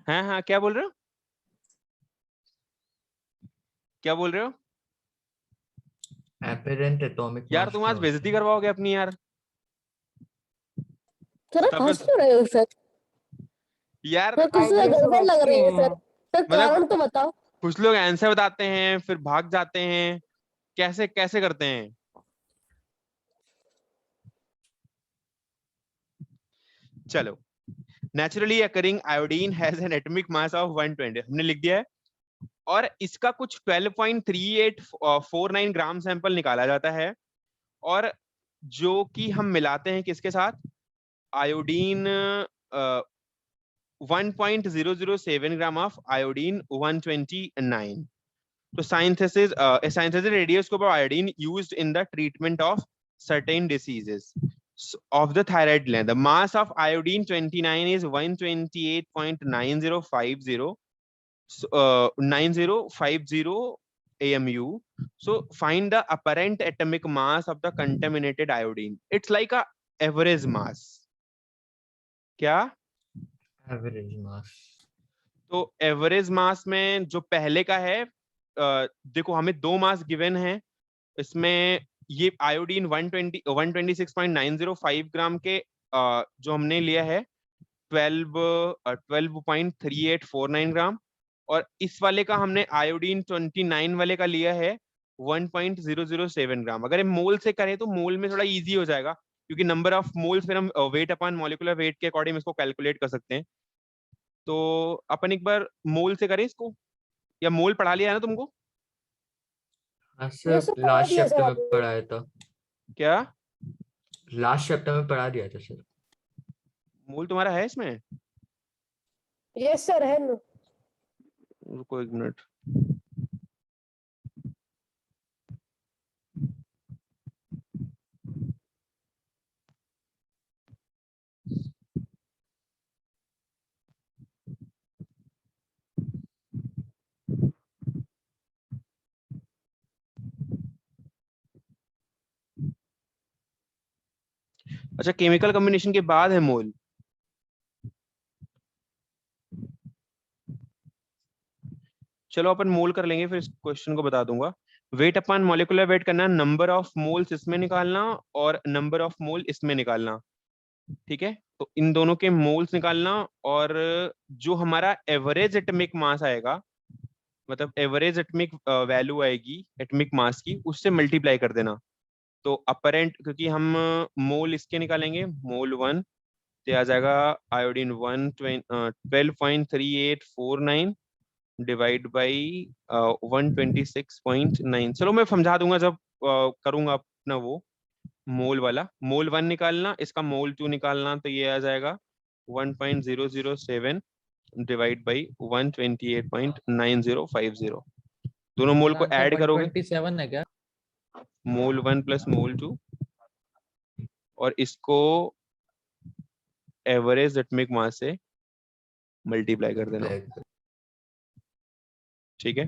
Speaker 9: हाँ हाँ, क्या बोल रहे हो? क्या बोल रहे हो
Speaker 5: apparent atomic
Speaker 9: यार?
Speaker 5: mass
Speaker 9: तुम
Speaker 5: का
Speaker 9: आज बेइज्जती करवाओगे अपनी यार।
Speaker 7: सर आप हंस क्यों रहे हो सर?
Speaker 9: यार
Speaker 7: सर कुछ तो गड़बड़ लग रही है सर। सर कारण तो बताओ।
Speaker 9: कुछ लोग आंसर बताते हैं फिर भाग जाते हैं, कैसे कैसे करते हैं? चलो, naturally occurring iodine has an atomic mass of 120, हमने लिख दिया है। और इसका कुछ 12.3849 ग्राम सैंपल निकाला जाता है, और जो कि हम मिलाते हैं किसके साथ? Iodine 1.007 gram of iodine 129। तो synthesis radioscope of iodine used in the treatment of certain diseases of the thyroid gland. The mass of iodine 29 is 128.9050 9050 AMU. So find the apparent atomic mass of the contaminated iodine. It's like a average mass. क्या?
Speaker 5: average mass।
Speaker 9: तो average mass में जो पहले का है, देखो हमें 2 मास given है इसमें। ये आयोडीन 126.905 ग्राम के जो हमने लिया है 12.3849 ग्राम, और इस वाले का हमने आयोडीन 29 वाले का लिया है 1.007 ग्राम। अगर मोल से करें तो मोल में थोड़ा इजी हो जाएगा, क्योंकि नंबर ऑफ मोल्स फिर हम वेट अपॉन मॉलिक्यूलर वेट के अकॉर्डिंग इसको कैलकुलेट कर सकते हैं। तो अपन एक बार मोल से करें इसको, या मोल पढ़ा लिया है ना तुमको?
Speaker 5: हाँ
Speaker 7: ये
Speaker 5: सर,
Speaker 7: सब पढ़ा
Speaker 5: लास्ट
Speaker 7: दिया सर
Speaker 5: चैप्टर में
Speaker 7: आपने।
Speaker 5: पढ़ाया था।
Speaker 9: क्या
Speaker 5: लास्ट चैप्टर में पढ़ा दिया था सर।
Speaker 9: मोल तुम्हारा है इसमें?
Speaker 7: यस सर है ना।
Speaker 9: रुको एक मिनट। अच्छा, केमिकल कॉम्बिनेशन के बाद है मोल। चलो अपन मोल कर लेंगे, फिर इस क्वेश्चन को बता दूंगा। वेट अपन मॉलिक्यूलर वेट करना, नंबर ऑफ मोल्स इसमें निकालना और नंबर ऑफ मोल इसमें निकालना। ठीक है, तो इन दोनों के मोल्स निकालना और जो हमारा एवरेज एटॉमिक मास आएगा, मतलब एवरेज एटॉमिक वैल्यू आएगी एटॉमिक मास की, उससे मल्टीप्लाई कर देना। तो अपरेंट, क्योंकि हम मोल इसके निकालेंगे, मोल 1 तो आ जाएगा आयोडीन 12.3849 डिवाइड बाई 126.9। चलो मैं समझा दूंगा जब करूंगा अपना वो मोल वाला। मोल 1 निकालना, इसका मोल 2 निकालना, तो ये आ जाएगा 1.007 डिवाइड बाई 128.9050। दोनों मोल को ऐड करोगे,
Speaker 11: 127 है क्या?
Speaker 9: मोल 1 प्लस मोल 2, और इसको एवरेज एटॉमिक मास से मल्टीप्लाई कर देना। ठीक है,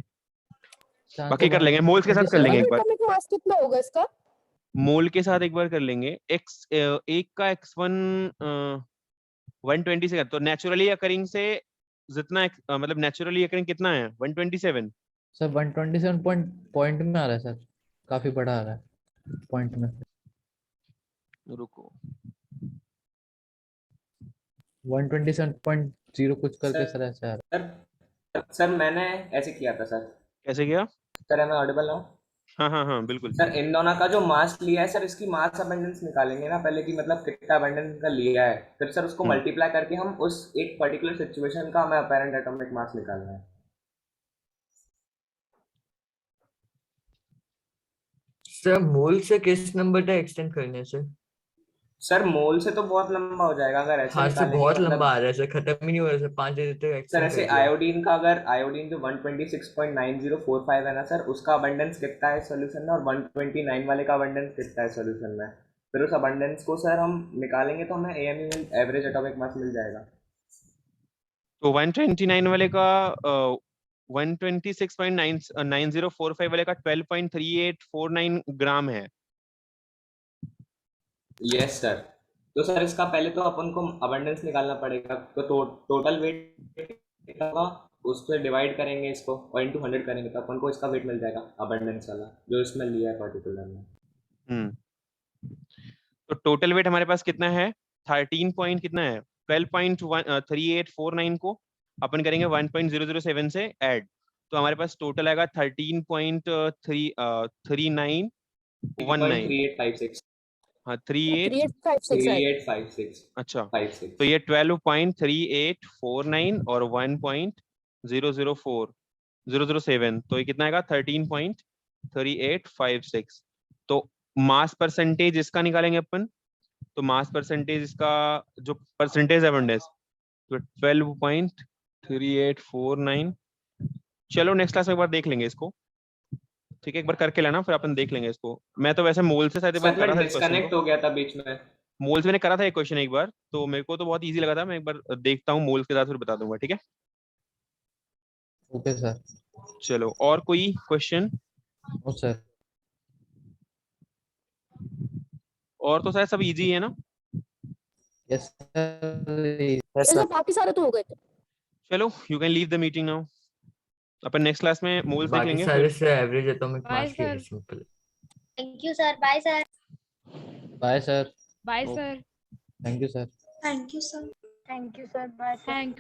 Speaker 9: बाकी कर लेंगे, मोल्स के साथ कर लेंगे एक बार।
Speaker 7: एटॉमिक मास कितना होगा इसका?
Speaker 9: मोल के साथ एक बार कर लेंगे। एक्स एक का x1 120 से कर, तो नेचुरली अकरिंग से जितना मतलब नेचुरली अकरिंग कितना है 127।
Speaker 11: सर 127 पॉइंट में आ रहा है सर, काफी बड़ा आ रहा है पॉइंट में।
Speaker 9: रुको,
Speaker 11: 127.0 कुछ करके सर ऐसे आ रहा
Speaker 2: सर मैंने ऐसे किया था सर।
Speaker 9: कैसे किया?
Speaker 2: सर मैं ऑडिबल हूँ?
Speaker 9: हाँ बिल्कुल।
Speaker 2: सर इन दोनों का जो मास लिया है सर, इसकी मास अबंडेंस निकालेंगे ना पहले, कि मतलब कितना अबंडेंस का लिया है, फिर सर उसको मल्टीप्लाई करके हम उस एक पर्टिकुलर सिचुएशन का हमें अपेरेंट एटॉमिक मास निकालना है।
Speaker 5: सर मोल से किस नंबर तक एक्सटेंड करने से?
Speaker 2: सर मोल से तो बहुत लंबा हो जाएगा अगर ऐसे
Speaker 5: हाँ सर,
Speaker 2: निकालेंगे,
Speaker 5: बहुत
Speaker 2: मतलब
Speaker 5: लंबा आ रहा है सर, खत्म ही नहीं हो रहा सर, 5 दिन तक
Speaker 2: सर
Speaker 5: एक्सटेंड
Speaker 2: ऐसे
Speaker 5: कर दिया।
Speaker 2: आयोडीन का, अगर आयोडीन जो 126.9045 है ना सर, उसका अबंडेंस कितना है सॉल्यूशन में, और 129 वाले का अबंडेंस कितना है सॉल्यूशन में, फिर उस अबंडेंस को सर हम निकालेंगे तो हमें AME एवरेज एटॉमिक मास मिल जाएगा।
Speaker 9: तो 129 वाले का 126.9045 वाले का 12.3849 ग्राम है।
Speaker 2: Yes sir. तो सर इसका पहले तो अपन को अबंडेंस निकालना पड़ेगा, तो टोटल वेट कितना होगा उससे डिवाइड करेंगे इसको और इनटू 100 करेंगे, तो अपन को इसका वेट मिल जाएगा अबंडेंस वाला जो इसमें लिया है पर्टिकुलर में।
Speaker 9: तो टोटल वेट हमारे पास कितना है, 13 पॉइंट कितना है, 12.3849 को अपन करेंगे 1.007 से ऐड, तो हमारे पास टोटल आएगा 13.3919।
Speaker 2: 3856।
Speaker 9: हाँ
Speaker 2: 3856।
Speaker 9: अच्छा, तो ये 12.3849 और 1.007, तो ये कितना आएगा 13.3856। तो मास परसेंटेज इसका निकालेंगे अपन, तो मास परसेंटेज इसका जो परसेंटेज अबंडेंस, तो 12.3849। चलो नेक्स्ट क्लास में एक बार देख लेंगे इसको, ठीक है, एक बार करके लेना, फिर अपन देख लेंगे इसको। मैं तो वैसे मोल से शायद एक बार
Speaker 2: सर
Speaker 9: करा
Speaker 2: मैं
Speaker 9: था इस क्वेश्चन
Speaker 2: डिस्कनेक्ट
Speaker 9: को,
Speaker 2: हो गया था बीच में।
Speaker 9: मोल्स मैंने करा था एक क्वेश्चन एक बार, तो मेरे को तो बहुत इजी लगा था। मैं एक बार देखता हूँ मोल्स के साथ, फिर बता दूंगा, ठीक है।
Speaker 11: Okay sir.
Speaker 9: चलो, और कोई क्वेश्चन?
Speaker 11: ओ सर,
Speaker 9: और तो शायद सब इजी है ना?
Speaker 11: Yes sir.
Speaker 7: ऐसे बाकी सारे तो हो गए थे।
Speaker 9: चलो, you can leave the meeting now. Upon next class में मोल्स देख
Speaker 5: बाकी
Speaker 9: लेंगे
Speaker 5: सारे
Speaker 9: फिर।
Speaker 5: से एवरेज एटॉमिक
Speaker 8: बाय
Speaker 5: मास की
Speaker 8: sir.
Speaker 5: Simple.
Speaker 4: Thank you sir, bye sir.
Speaker 11: Bye sir.
Speaker 8: Bye sir.
Speaker 11: Thank you sir.
Speaker 3: Thank you, sir.
Speaker 10: Thank you sir, bye sir.
Speaker 8: Thank you